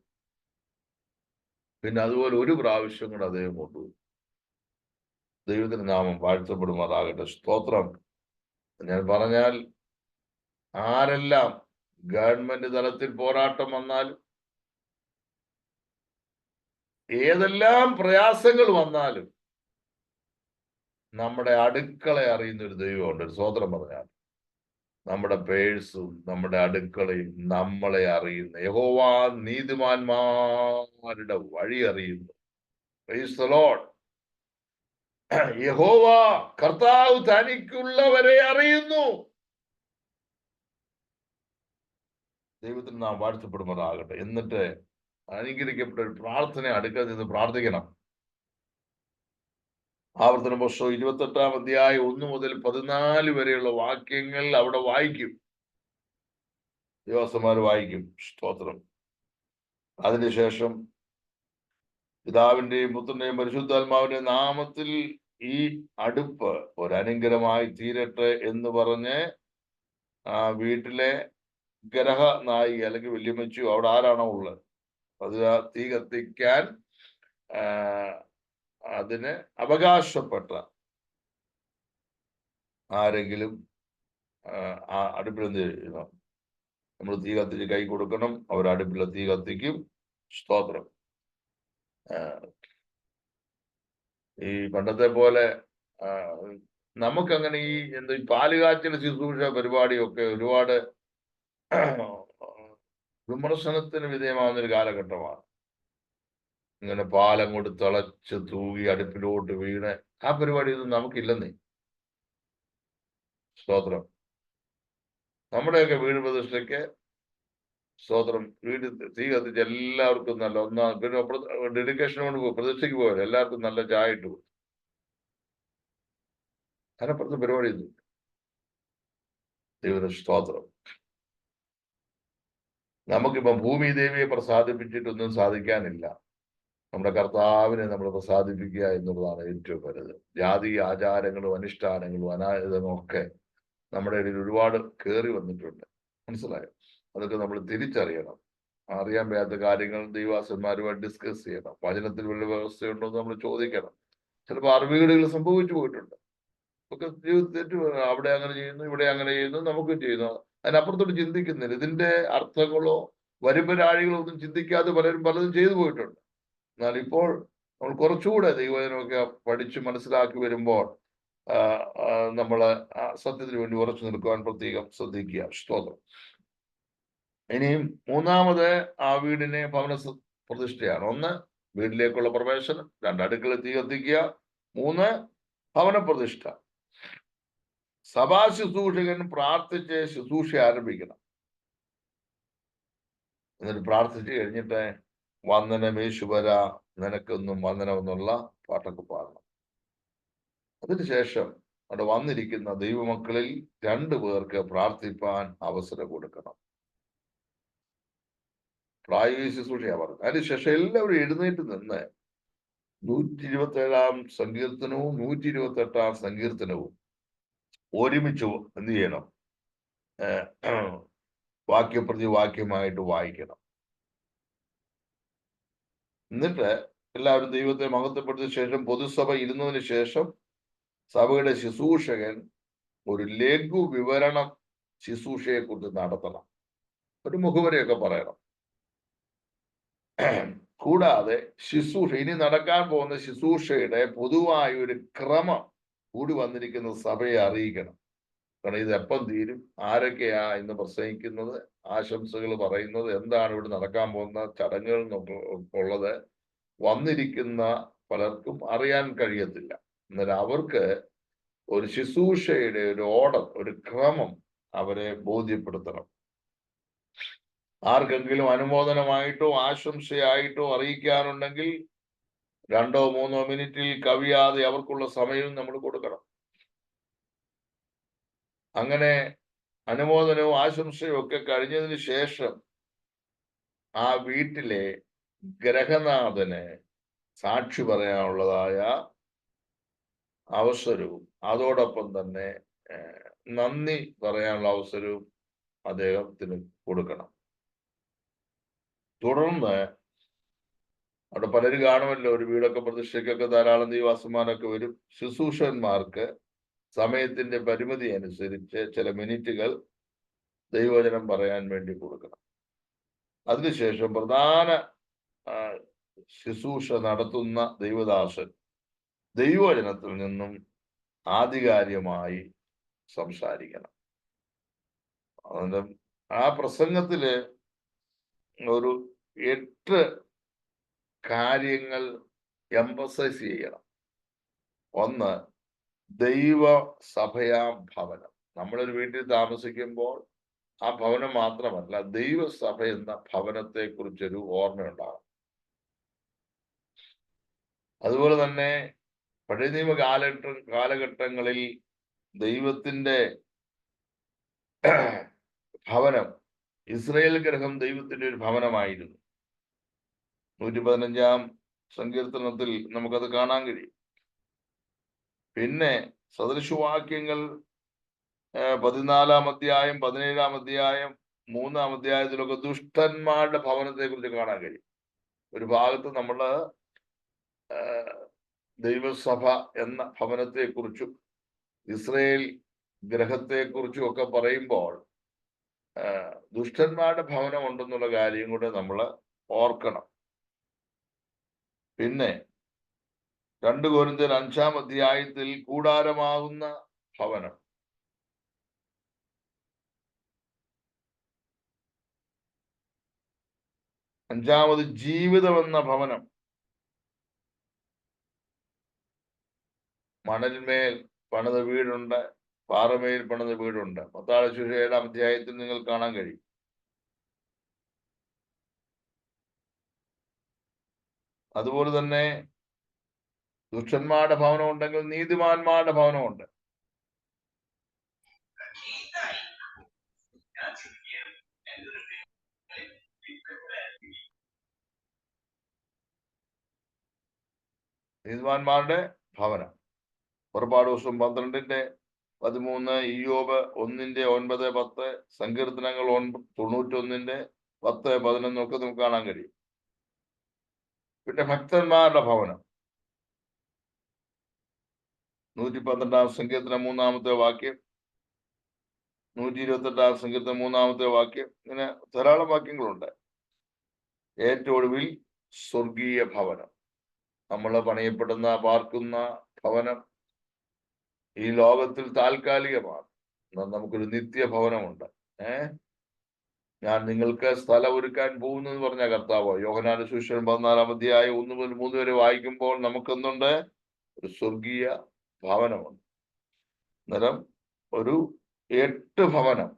പിന്നെ അതുപോലെ ഒരു പ്രാവശ്യം കൂടെ അദ്ദേഹം കൊണ്ടുപോയി. ദൈവത്തിന്റെ നാമം വാഴ്ത്തപ്പെടുമാറാകട്ടെ. സ്തോത്രം. ഞാൻ പറഞ്ഞാൽ ആരെല്ലാം ഗവൺമെന്റ് തലത്തിൽ പോരാട്ടം വന്നാലും ഏതെല്ലാം പ്രയാസങ്ങൾ വന്നാലും നമ്മുടെ അടുക്കളയെ അറിയുന്ന ഒരു ദൈവമുണ്ട്. ഒരു സ്തോത്രം പറഞ്ഞാൽ നമ്മുടെ പേഴ്സും നമ്മുടെ അടുക്കളയും നമ്മളെ അറിയുന്ന യഹോവ നീതിമാന്മാരുടെ വഴി അറിയുന്നു. Price the Lord. യഹോവ കർത്താവ് തനിക്കുള്ളവരെ അറിയുന്നു. ദൈവത്തിന് നാം വാഴ്ത്തപ്പെടുമാറാകട്ടെ. എന്നിട്ട് അനുഗ്രഹിക്കപ്പെട്ട ഒരു പ്രാർത്ഥന അടുക്കൽ നിന്ന് പ്രാർത്ഥിക്കണം. ആവർത്തന പുസ്തകം 28-ാം അധ്യായം 1 മുതൽ 14 വരെയുള്ള വാക്യങ്ങൾ അവിടെ വായിക്കും. ദേവദാസന്മാർ വായിക്കും. സ്തോത്രം. അതിനുശേഷം പിതാവിന്റെയും പുത്രന്റെയും പരിശുദ്ധാത്മാവിന്റെയും നാമത്തിൽ ഈ അടുപ്പ് ഒരനുഗ്രഹമായി തീരട്ടെ എന്ന് പറഞ്ഞ് ആ വീട്ടിലെ ഗ്രഹ നായിക അല്ലെങ്കിൽ വല്യമ്മച്ചിയോ അവിടെ ആരാണോ ഉള്ളത് അത് തീ കത്തിക്കാൻ അതിന് അവകാശപ്പെട്ട ആരെങ്കിലും ആ അടുപ്പിൽ എന്ത് ചെയ്യണം? നമ്മൾ തീ കത്തിച്ച് കൈ കൊടുക്കണം. അവർ അടുപ്പിൽ തീ കത്തിക്കും. സ്തോത്രം. ഈ പണ്ടത്തെ പോലെ നമുക്കങ്ങനെ ഈ പാലുകാച്ചൽ ശുശ്രൂഷ പരിപാടിയൊക്കെ ഒരുപാട് വിമർശനത്തിന് വിധേയമാകുന്ന ഒരു കാലഘട്ടമാണ്. ഇങ്ങനെ പാലം കൊണ്ട് തിളച്ച് തൂകി അടുപ്പിലോട്ട് വീണ് ആ പരിപാടിയൊന്നും നമുക്കില്ലെന്നേ. സ്തോത്രം. നമ്മുടെയൊക്കെ വീട് പ്രതിഷ്ഠയ്ക്ക് സ്തോത്രം വീട് തീ കത്തിച്ച് എല്ലാവർക്കും നല്ല പിന്നെ ഡെഡിക്കേഷൻ കൊണ്ട് പ്രതിഷ്ഠയ്ക്ക് പോയത് എല്ലാവർക്കും നല്ല ചായ ഇട്ട് കൊടുത്തു. അതിനപ്പുറത്ത് പരിപാടിയൊന്നും. ദൈവത്തിന് സ്തോത്രം. നമുക്കിപ്പം ഭൂമി ദേവിയെ പ്രസാദിപ്പിച്ചിട്ടൊന്നും സാധിക്കാനില്ല. നമ്മുടെ കർത്താവിനെ നമ്മൾ പ്രസാദിപ്പിക്കുക എന്നുള്ളതാണ് ഏറ്റവും വലുത്. ജാതീയ ആചാരങ്ങളും അനുഷ്ഠാനങ്ങളും അനാചാരങ്ങളും ഒക്കെ നമ്മുടെ ഇടയിൽ ഒരുപാട് കയറി വന്നിട്ടുണ്ട്. മനസ്സിലായോ? അതൊക്കെ നമ്മൾ തിരിച്ചറിയണം. അറിയാൻ വയ്യാത്ത കാര്യങ്ങൾ ദൈവദാസന്മാരുമായി ഡിസ്കസ് ചെയ്യണം. വചനത്തിൽ വല്ല വ്യവസ്ഥയുണ്ടോ എന്ന് നമ്മൾ ചോദിക്കണം. ചിലപ്പോൾ അറിവുകേടുകൾ സംഭവിച്ചു പോയിട്ടുണ്ട്. ഒക്കെ തെറ്റ്. അവിടെ അങ്ങനെ ചെയ്യുന്നു, ഇവിടെ അങ്ങനെ ചെയ്യുന്നു, നമുക്കും ചെയ്യുന്നു. അതിനപ്പുറത്തോട്ട് ചിന്തിക്കുന്നില്ല. ഇതിന്റെ അർത്ഥങ്ങളോ വരുമ്പരാഴികളോ ഒന്നും ചിന്തിക്കാതെ പലതും ചെയ്തു പോയിട്ടുണ്ട്. എന്നാൽ ഇപ്പോൾ നമ്മൾ കുറച്ചുകൂടെ ദൈവവചനമൊക്കെ പഠിച്ച് മനസ്സിലാക്കി വരുമ്പോൾ നമ്മൾ സത്യത്തിന് വേണ്ടി ഉറച്ചു നിൽക്കുവാൻ പ്രത്യേകം ശ്രദ്ധിക്കുക. സ്തോത്രം. ഇനിയും മൂന്നാമത് ആ വീടിനെ ഭവന പ്രതിഷ്ഠയാണ്. 1 വീട്ടിലേക്കുള്ള പ്രവേശനം, 2 അടുക്കള തീ കത്തിക്കുക, 3 ഭവന പ്രതിഷ്ഠ. സഭാ ശുശ്രൂഷകൻ പ്രാർത്ഥിച്ച് ശുശ്രൂഷ ആരംഭിക്കണം. എന്നിട്ട് പ്രാർത്ഥിച്ച് കഴിഞ്ഞിട്ട് വന്ദനം യേശുവര നിനക്കൊന്നും വന്ദനം എന്നുള്ള പാട്ടൊക്കെ പാടണം. അതിനുശേഷം അവിടെ വന്നിരിക്കുന്ന ദൈവമക്കളിൽ 2 പേർക്ക് പ്രാർത്ഥിപ്പാൻ അവസരം കൊടുക്കണം. പ്രായോഗിക ശുശ്രൂഷയാ പറഞ്ഞത്. അതിനുശേഷം എല്ലാവരും എഴുന്നേറ്റ് നിന്ന് 127-ാം സങ്കീർത്തനവും 128-ാം സങ്കീർത്തനവും ഒരുമിച്ച് എന്ത് ചെയ്യണം? വാക്യപ്രതി വാക്യമായിട്ട് വായിക്കണം. എന്നിട്ട് എല്ലാവരും ദൈവത്തെ മഹത്വപ്പെടുത്തിയ ശേഷം പൊതുസഭ ഇരുന്നതിന് ശേഷം സഭയുടെ ശുശ്രൂഷകൻ ഒരു ലഘു വിവരണം ശുശ്രൂഷയെ കുറിച്ച് നടത്തണം. ഒരു മുഖവരെയൊക്കെ പറയണം. കൂടാതെ ഇനി നടക്കാൻ പോകുന്ന ശുശ്രൂഷയുടെ പൊതുവായ ഒരു ക്രമം കൂടി വന്നിരിക്കുന്ന സഭയെ അറിയിക്കണം. കാരണം ഇത് എപ്പം തീരും, ആരൊക്കെയാ ഇന്ന് പ്രസംഗിക്കുന്നത്, ആശംസകൾ പറയുന്നത്, എന്താണ് ഇവിടെ നടക്കാൻ പോകുന്ന ചടങ്ങുകൾ ഉള്ളത് വന്നിരിക്കുന്ന പലർക്കും അറിയാൻ കഴിയത്തില്ല. എന്നാൽ അവർക്ക് ഒരു ശുശ്രൂഷയുടെ ഒരു ഓർഡർ, ഒരു ക്രമം അവരെ ബോധ്യപ്പെടുത്തണം. ആർക്കെങ്കിലും അനുമോദനമായിട്ടോ ആശംസയായിട്ടോ അറിയിക്കാനുണ്ടെങ്കിൽ 2-3 മിനിറ്റിൽ കവിയാതെ അവർക്കുള്ള സമയവും നമ്മൾ കൊടുക്കണം. അങ്ങനെ അനുമോദനവും ആശംസയും ഒക്കെ കഴിഞ്ഞതിന് ശേഷം ആ വീട്ടിലെ ഗ്രഹനാഥന് സാക്ഷി പറയാനുള്ളതായ അവസരവും അതോടൊപ്പം തന്നെ നന്ദി പറയാനുള്ള അവസരവും അദ്ദേഹത്തിന് കൊടുക്കണം. തുടർന്ന് അവിടെ പലരും കാണുമല്ലോ, ഒരു വീടൊക്കെ പ്രതിഷ്ഠയ്ക്കൊക്കെ ധാരാളം ദൈവദാസന്മാരൊക്കെ വരും. ശുശ്രൂഷകന്മാർക്ക് സമയത്തിന്റെ പരിമിതി അനുസരിച്ച് ചില മിനിറ്റുകൾ ദൈവവചനം പറയാൻ വേണ്ടി കൊടുക്കണം. അതിനുശേഷം പ്രധാന ശുശ്രൂഷ നടത്തുന്ന ദൈവദാസൻ ദൈവവചനത്തിൽ നിന്നും ആധികാരികമായി സംസാരിക്കണം. അതുകൊണ്ട് ആ പ്രസംഗത്തില് ഒരു 8 കാര്യങ്ങൾ എംഫസൈസ് ചെയ്യണം. ഒന്ന്, ദൈവസഭയാം ഭവനം. നമ്മളൊരു വീട്ടിൽ താമസിക്കുമ്പോൾ ആ ഭവനം മാത്രമല്ല, ദൈവസഭ എന്ന ഭവനത്തെ കുറിച്ചൊരു ഓർമ്മയുണ്ടാകും. അതുപോലെ തന്നെ പഴയ നിയമ കാലഘട്ടങ്ങളിൽ ദൈവത്തിന്റെ ഭവനം, ഇസ്രായേൽ ഗൃഹം ദൈവത്തിന്റെ ഒരു ഭവനമായിരുന്നു. 115-ാം സങ്കീർത്തനത്തിൽ നമുക്കത് കാണാൻ കഴിയും. പിന്നെ സദൃശവാക്യങ്ങൾ 14-ാം അധ്യായം, 17-ാം അധ്യായം, 3-ാം അധ്യായത്തിലൊക്കെ ദുഷ്ടന്മാരുടെ ഭവനത്തെ കുറിച്ച് കാണാൻ കഴിയും. ഒരു ഭാഗത്ത് നമ്മള് ദൈവസഭ എന്ന ഭവനത്തെ കുറിച്ചും ഇസ്രായേൽ ഗ്രഹത്തെ കുറിച്ചും ഒക്കെ പറയുമ്പോൾ ദുഷ്ടന്മാരുടെ ഭവനം ഉണ്ടെന്നുള്ള കാര്യം കൂടെ നമ്മൾ ഓർക്കണം. പിന്നെ 2 കൊരിന്ത്യർ 5-ാം അധ്യായത്തിൽ കൂടാരമാകുന്ന ഭവനം, അഞ്ചാമത് ജീവിതം എന്ന ഭവനം, മണലിന്മേൽ പണിത വീടുണ്ട്, പാറമേൽ പണിത വീടുണ്ട്. മത്തായി സുവിശേഷം 7-ാം അധ്യായത്തിൽ നിങ്ങൾ കാണാൻ കഴിയും. അതുപോലെ തന്നെ ദുഷ്ടന്മാരുടെ ഭവനം ഉണ്ടെങ്കിൽ നീതിമാന്മാരുടെ ഭവനമുണ്ട്. നീതിമാന്മാരുടെ ഭവനം പുറപ്പാട് ദിവസം 12-ന്റെ 13, ഇയ്യോബ് 1-ന്റെ 9, 10, സങ്കീർത്തനങ്ങൾ 91-ന്റെ 10, 11 ഒക്കെ നമുക്ക് കാണാൻ കഴിയും. പിന്നെ ഭക്തന്മാരുടെ ഭവനം 112-ാം സങ്കീർത്തനം 3-ാമത്തെ വാക്യം, 128-ാം സങ്കീർത്തനം 3-ാമത്തെ വാക്യം, ഇങ്ങനെ ധാരാളം വാക്യങ്ങളുണ്ട്. ഏറ്റവും ഒടുവിൽ സ്വർഗീയ ഭവനം, നമ്മൾ പണിയപ്പെടുന്ന പാർക്കുന്ന ഭവനം ഈ ലോകത്തിൽ താൽക്കാലികമാണ്. നമുക്കൊരു നിത്യഭവനമുണ്ട്. ഞാൻ നിങ്ങൾക്ക് സ്ഥലം ഒരുക്കാൻ പോകുന്നു എന്ന് പറഞ്ഞ കർത്താവ് യോഹന്നാന്റെ സുവിശേഷം 14-ാം അധ്യായം 1 മുതൽ 3 വരെ വായിക്കുമ്പോൾ നമുക്കെന്തുണ്ട്? ഒരു സ്വർഗീയ ഭവനമുണ്ട്. അന്നേരം ഒരു 8 ഭവനം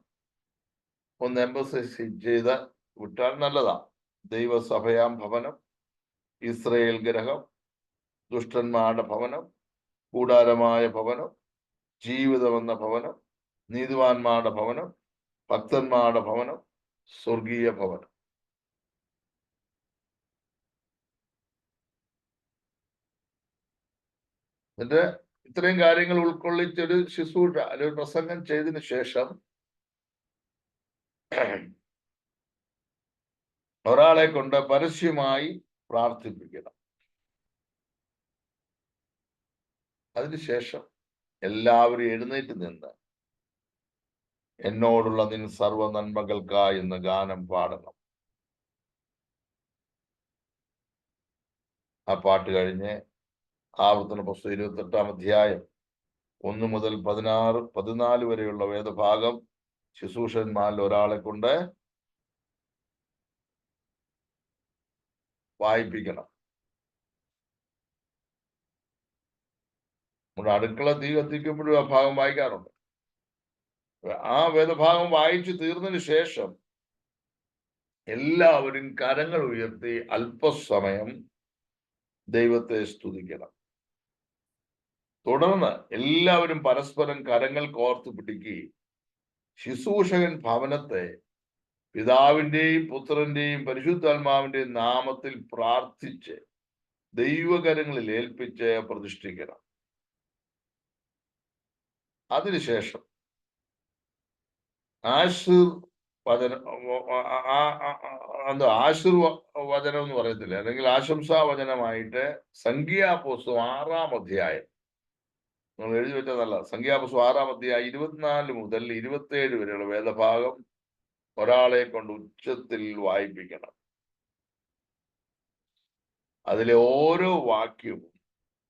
ഒന്ന് എംഫസൈസ് ചെയ്ത് വിട്ടാൽ നല്ലതാ. ദൈവസഭയാം ഭവനം, ഇസ്രായേൽ ഗ്രഹം, ദുഷ്ടന്മാരുടെ ഭവനം, കൂടാരമായ ഭവനം, ജീവിതമെന്ന ഭവനം, നീതിമാന്മാരുടെ ഭവനം, ഭക്തന്മാരുടെ ഭവനം, സ്വർഗീയ ഭവനം. എന്നിട്ട് ഇത്രയും കാര്യങ്ങൾ ഉൾക്കൊള്ളിച്ചൊരു ശുശ്രൂഷ അല്ലെങ്കിൽ ഒരു പ്രസംഗം ചെയ്തതിനു ശേഷം ഒരാളെ കൊണ്ട് പരസ്യമായി പ്രാർത്ഥിപ്പിക്കണം. അതിനുശേഷം എല്ലാവരും എഴുന്നേറ്റ് നിന്ന് എന്നോടുള്ള നിൻ സർവ നന്മകൾക്കായി എന്ന ഗാനം പാടണം. ആ പാട്ട് കഴിഞ്ഞ് ആവർത്തന പുസ്തകം 28-ാം അധ്യായം 1 മുതൽ 14 വരെയുള്ള വേദഭാഗം ശുശ്രൂഷന്മാരിൽ ഒരാളെ കൊണ്ട് വായിപ്പിക്കണം. നമ്മുടെ അടുക്കള തീ കത്തിക്കുമ്പോഴും ആ ഭാഗം വായിക്കാറുണ്ട്. ആ വേദഭാഗം വായിച്ചു തീർന്നതിന് ശേഷം എല്ലാവരും കരങ്ങൾ ഉയർത്തി അല്പസമയം ദൈവത്തെ സ്തുതിക്കണം. തുടർന്ന് എല്ലാവരും പരസ്പരം കരങ്ങൾ കോർത്തു പിടിക്കുകയും ശുശ്രൂഷകൻ ഭവനത്തെ പിതാവിന്റെയും പുത്രന്റെയും പരിശുദ്ധാത്മാവിന്റെയും നാമത്തിൽ പ്രാർത്ഥിച്ച് ദൈവകരങ്ങളിൽ ഏൽപ്പിച്ച് പ്രതിഷ്ഠിക്കണം. അതിനുശേഷം ആശീർവചനം എന്ന് പറയത്തില്ല, അല്ലെങ്കിൽ ആശംസാ വചനമായിട്ട് സംഖ്യാപുസ്തകം 6-ാം അധ്യായം നിങ്ങൾ എഴുതി വെച്ചതല്ല, സംഖ്യാപുസ്തകം 6-ാം അധ്യായം 24 മുതൽ 27 വരെയുള്ള വേദഭാഗം ഒരാളെ കൊണ്ട് ഉച്ചത്തിൽ വായിപ്പിക്കണം. അതിലെ ഓരോ വാക്യവും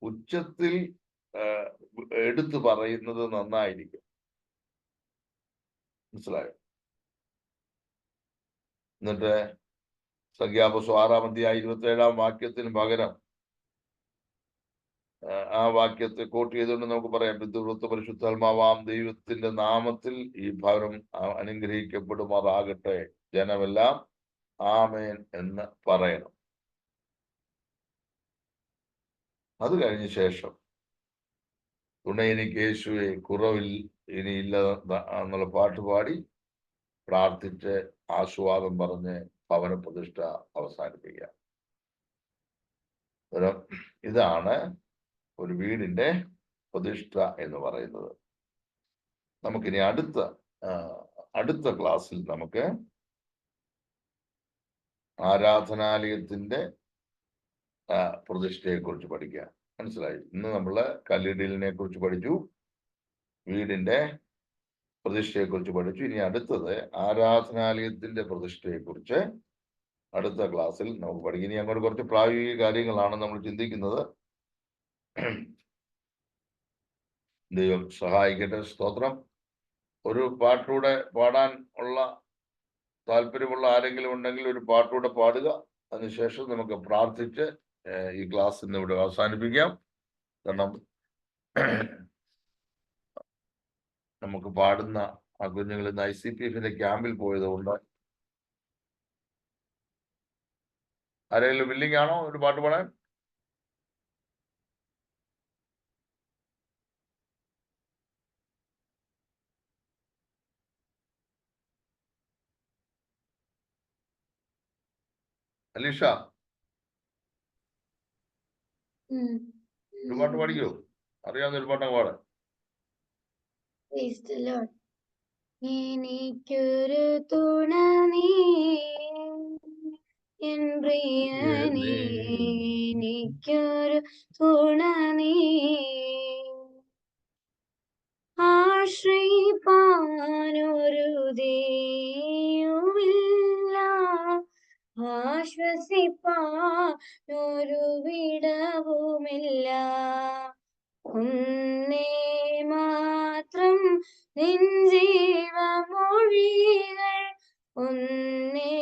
ഉച്ചത്തിൽ എടുത്തു പറയുന്നത് നന്നായിരിക്കും. മനസ്സിലായോ? എന്നിട്ട് സംഖ്യാപുസ്തകം 6-ാം അധ്യായം 27-ാം വാക്യത്തിന് പകരം ആ വാക്യത്തെ കോട്ട് ചെയ്തുകൊണ്ട് നമുക്ക് പറയാം, പിതൃവൃത്ത പരിശുദ്ധാത്മാവാം ദൈവത്തിന്റെ നാമത്തിൽ ഈ ഭവനം അനുഗ്രഹിക്കപ്പെടുമാറാകട്ടെ, ജനമെല്ലാം ആമേൻ എന്ന് പറയണം. അത് കഴിഞ്ഞ ശേഷം തുണ എനിക്ക് യേശുവെ, കുറവിൽ ഇനിയില്ല എന്നുള്ള പാട്ട് പാടി പ്രാർത്ഥിച്ച് ആസ്വാദം പറഞ്ഞ് ഭവന പ്രതിഷ്ഠ അവസാനിപ്പിക്കുക. ഇതാണ് ഒരു വീടിന്റെ പ്രതിഷ്ഠ എന്ന് പറയുന്നത്. നമുക്കിനി അടുത്ത ക്ലാസ്സിൽ നമുക്ക് ആരാധനാലയത്തിന്റെ പ്രതിഷ്ഠയെ കുറിച്ച് പഠിക്കാം. മനസ്സിലായി? ഇന്ന് നമ്മള് കല്ലിടലിനെ കുറിച്ച് പഠിച്ചു, വീടിന്റെ പ്രതിഷ്ഠയെ കുറിച്ച് പഠിച്ചു. ഇനി അടുത്തത് ആരാധനാലയത്തിന്റെ പ്രതിഷ്ഠയെ കുറിച്ച് അടുത്ത ക്ലാസ്സിൽ നമുക്ക് പഠിക്കും. ഇനി അങ്ങോട്ട് കുറച്ച് പ്രായോഗിക കാര്യങ്ങളാണ് നമ്മൾ ചിന്തിക്കുന്നത്. ദൈവം സഹായിക്കട്ടെ. സ്തോത്രം. ഒരു പാട്ടൂടെ പാടാൻ ഉള്ള താല്പര്യമുള്ള ആരെങ്കിലും ഉണ്ടെങ്കിൽ ഒരു പാട്ടൂടെ പാടുക. അതിനുശേഷം നമുക്ക് പ്രാർത്ഥിച്ച് ഈ ക്ലാസ് ഇന്ന് ഇവിടെ അവസാനിപ്പിക്കാം. കാരണം നമുക്ക് പാടുന്ന ആ കുഞ്ഞുങ്ങൾ ഇന്ന് ICPF ക്യാമ്പിൽ പോയതുകൊണ്ട്. ആരെങ്കിലും വില്ലിംഗ് ആണോ ഒരു പാട്ട് പാടാൻ? അലീഷ, ഒരു പാട്ട് പാടിക്കോ? അറിയാവുന്ന ഒരു പാട്ടങ്ങ് പാടാൻ. എനിക്കൊരു തുണ നീ എൻ പ്രിയനേ, എനിക്കൊരു തുണ നീ, ആശ്രയിപ്പാനൊരു ദൈവമില്ല, ആശ്വസിപ്പാനൊരു വിടവുമില്ല, ഒന്നേ മാത്രം നിൻ ജീവമൊഴികൾ, ഒന്നേ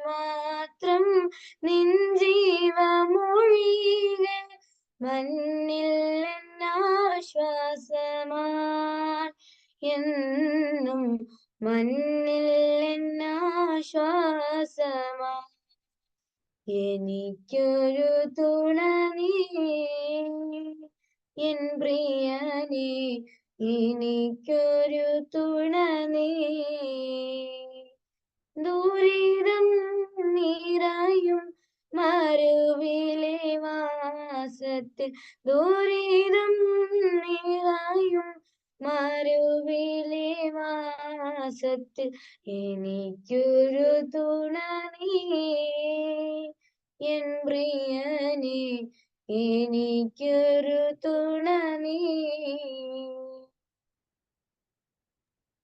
മാത്രം നിൻ ജീവമൊഴികൾ, മണ്ണിൽ എന്നാശ്വാസമാൻ എന്നും, മണ്ണിൽ എന്നാശ്വാസമാൻ, എനിക്കൊരു തുണ നീ എൻ പ്രിയനേ, എനിക്കൊരു തുണ നീ, ദുരിതം നിറയും മരുവിലെ വാസത്തിൽ, ദുരിതം മരുവിലെ മാസത്തിൽ എനിക്കൊരു തുണ നീ എൻ പ്രിയനെ എനിക്കൊരു തുണ നീ.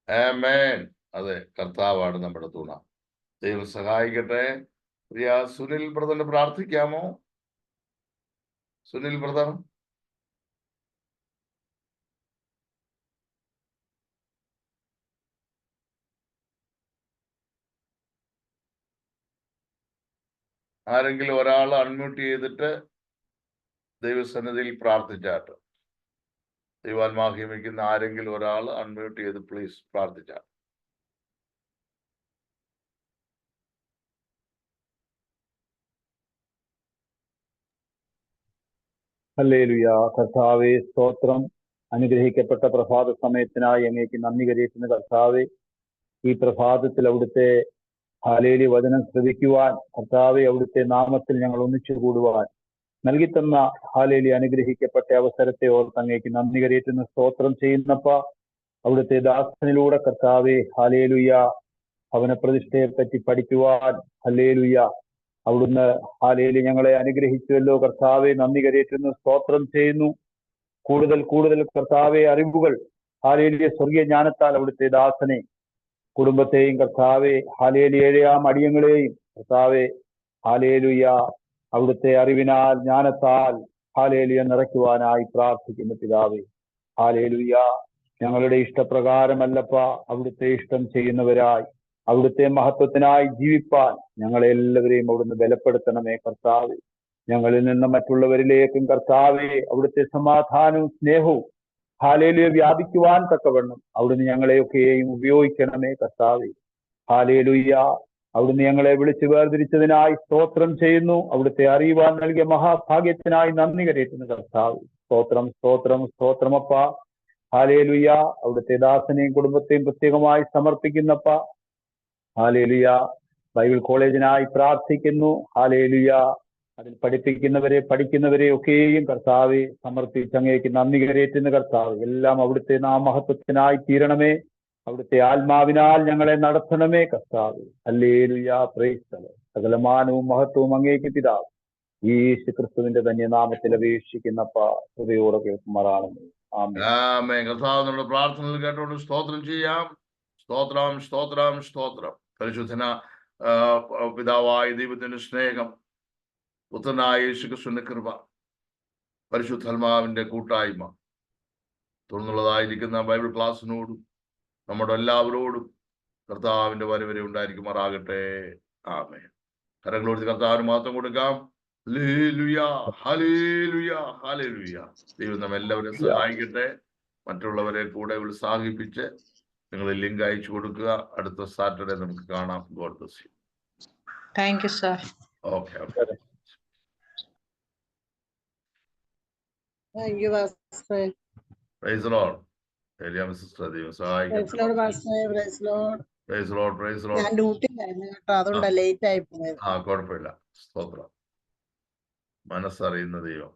ആമേൻ. അതെ, കർത്താവാണ് നമ്മുടെ തുണ. ദൈവം സഹായിക്കട്ടെ. പ്രിയ സുനിൽ ബ്രദറിന് പ്രാർത്ഥിക്കാമോ? സുനിൽ ബ്രദർ. ആരെങ്കിലും ഒരാൾ അൺമ്യൂട്ട് ചെയ്തിട്ട് ദൈവസന്നിധിയിൽ പ്രാർത്ഥിച്ചാട്ട്. ദൈവാത്മാഹിമിക്കുന്ന ആരെങ്കിലും ഒരാൾ അൺമ്യൂട്ട് ചെയ്ത് പ്ലീസ് പ്രാർത്ഥിച്ചാട്ട്. ഹല്ലേലൂയ. കർത്താവേ സ്തോത്രം. അനുഗ്രഹിക്കപ്പെട്ട പ്രഭാത സമയത്തിനായി അങ്ങേക്ക് നന്ദി കരേറ്റുന്ന കർത്താവേ, ഈ പ്രഭാതത്തിൽ അവിടുത്തെ ഹാലേലി വചനം ശ്രവിക്കുവാൻ, കർത്താവെ അവിടുത്തെ നാമത്തിൽ ഞങ്ങൾ ഒന്നിച്ചു കൂടുവാൻ നൽകിത്തന്ന ഹാലേലി അനുഗ്രഹിക്കപ്പെട്ട അവസരത്തെ ഓർത്ത് അങ്ങേക്ക് നന്ദി കരേറ്റുന്ന സ്തോത്രം ചെയ്യുന്നപ്പ. അവിടുത്തെ ദാസനിലൂടെ കർത്താവെ ഹാലേലുയ ഭവന പ്രതിഷ്ഠയെ പറ്റി പഠിക്കുവാൻ ഹല്ലേലുയ അവിടുന്ന് ഹാലേലി ഞങ്ങളെ അനുഗ്രഹിച്ചുവല്ലോ കർത്താവെ. നന്ദി കരേറ്റുന്ന സ്തോത്രം ചെയ്യുന്നു. കൂടുതൽ കൂടുതൽ കർത്താവെ അറിവുകൾ ഹാലേലിയ സ്വർഗീയ ജ്ഞാനത്താൽ അവിടുത്തെ ദാസനെ കുടുംബത്തെയും കർത്താവെ ഹാലേലി ഏഴാം അടിയങ്ങളെയും കർത്താവെ ഹാലേലുയ അവിടുത്തെ അറിവിനാൽ ജ്ഞാനത്താൽ ഹാലേലിയ നിറയ്ക്കുവാനായി പ്രാർത്ഥിക്കുന്ന പിതാവേ. ഹാലേലുയ ഞങ്ങളുടെ ഇഷ്ടപ്രകാരമല്ലപ്പ അവിടുത്തെ ഇഷ്ടം ചെയ്യുന്നവരായി അവിടുത്തെ മഹത്വത്തിനായി ജീവിപ്പാൻ ഞങ്ങളെല്ലാവരെയും അവിടുന്ന് ബലപ്പെടുത്തണമേ കർത്താവെ. ഞങ്ങളിൽ നിന്ന് മറ്റുള്ളവരിലേക്കും കർത്താവെ അവിടുത്തെ സമാധാനവും സ്നേഹവും ഹാലേലുയ വ്യാപിക്കുവാൻ തക്കവണ്ണം അവിടുന്ന് ഞങ്ങളെയൊക്കെയും ഉപയോഗിക്കണമേ കർത്താവെ. ഹാലേലുയ അവിടുന്ന് ഞങ്ങളെ വിളിച്ചു വേർതിരിച്ചതിനായി സ്തോത്രം ചെയ്യുന്നു. അവിടുത്തെ അറിയുവാൻ നൽകിയ മഹാഭാഗ്യത്തിനായി നന്ദി കരേറ്റുന്നു കർത്താവ്. സ്തോത്രം സ്തോത്രം സ്തോത്രമപ്പ. ഹാലേലുയ അവിടുത്തെ ദാസനെയും കുടുംബത്തെയും പ്രത്യേകമായി സമർപ്പിക്കുന്നപ്പ. ഹാലേലുയ ബൈബിൾ കോളേജിനായി പ്രാർത്ഥിക്കുന്നു. ഹാലേലുയ അതിൽ പഠിക്കുന്നവരെ ഒക്കെയും കർത്താവെ സമർപ്പിച്ച് അങ്ങേക്ക് നന്ദി കരേറ്റുന്ന കർത്താവ്. എല്ലാം അവിടുത്തെ നാമഹത്വത്തിനായി തീരണമേ. അവിടുത്തെ ആത്മാവിനാൽ ഞങ്ങളെ നടത്തണമേ കർത്താവ്. ഹല്ലേലൂയ. Praise the lord. സകലമാനവും മഹത്വവും അങ്ങേക്ക് പിതാവ് യേശു ക്രിസ്തുവിന്റെ ധന്യനാമത്തിൽ അപേക്ഷിക്കുന്നപ്പ ഹൃദയോടെ കേൾക്കുമാറാണെന്ന്. ആമേൻ. കർത്താവ് നമ്മുടെ പ്രാർത്ഥനകൾ കേട്ടോണ്ട് സ്തോത്രം ചെയ്യാം. സ്തോത്രം സ്തോത്രം സ്തോത്രം. പരിശുദ്ധന പിതാവായ ദൈവത്തിന്റെ സ്നേഹം, പുത്രനായ യേശു ക്രിസ്തുവിന്റെ കൃപ, പരിശുദ്ധാത്മാവിന്റെ കൂട്ടായ്മ തുടർന്നുള്ളതായിരിക്കുന്ന ബൈബിൾ ക്ലാസ്സിനോടും നമ്മുടെ എല്ലാവരോടും കർത്താവിന്റെ വരവരെ ഉണ്ടായിരിക്കുമാറാകട്ടെ. ആമേൻ. കരങ്ങളോട് കർത്താവിന് മാത്രം കൊടുക്കാം. Hallelujah, hallelujah, hallelujah. ദൈവം നമ്മ എല്ലാവരെയും സഹായിക്കട്ടെ. മറ്റുള്ളവരെ കൂടെ ഉത്സാഹിപ്പിച്ച് നിങ്ങൾ ലിങ്ക് അയച്ചു കൊടുക്കുക. അടുത്ത സാറ്റർഡേ നമുക്ക് കാണാം. God bless you. Thank you sir. Okay okay. Thank you, Pastor. Price the Lord. Eliyamma sister ദൈവം സഹായിക്കട്ടെ. Praise Lord, Pastor. Praise Lord. Price the Lord, price the Lord. ഞാൻ ഡ്യൂട്ടിയിലായിരുന്നു കേട്ടോ, അതുകൊണ്ടാ ലേറ്റ് ആയി പോയത്. കുഴപ്പമില്ല. സ്തോത്രം. മനസ്സറിയുന്ന ദൈവം.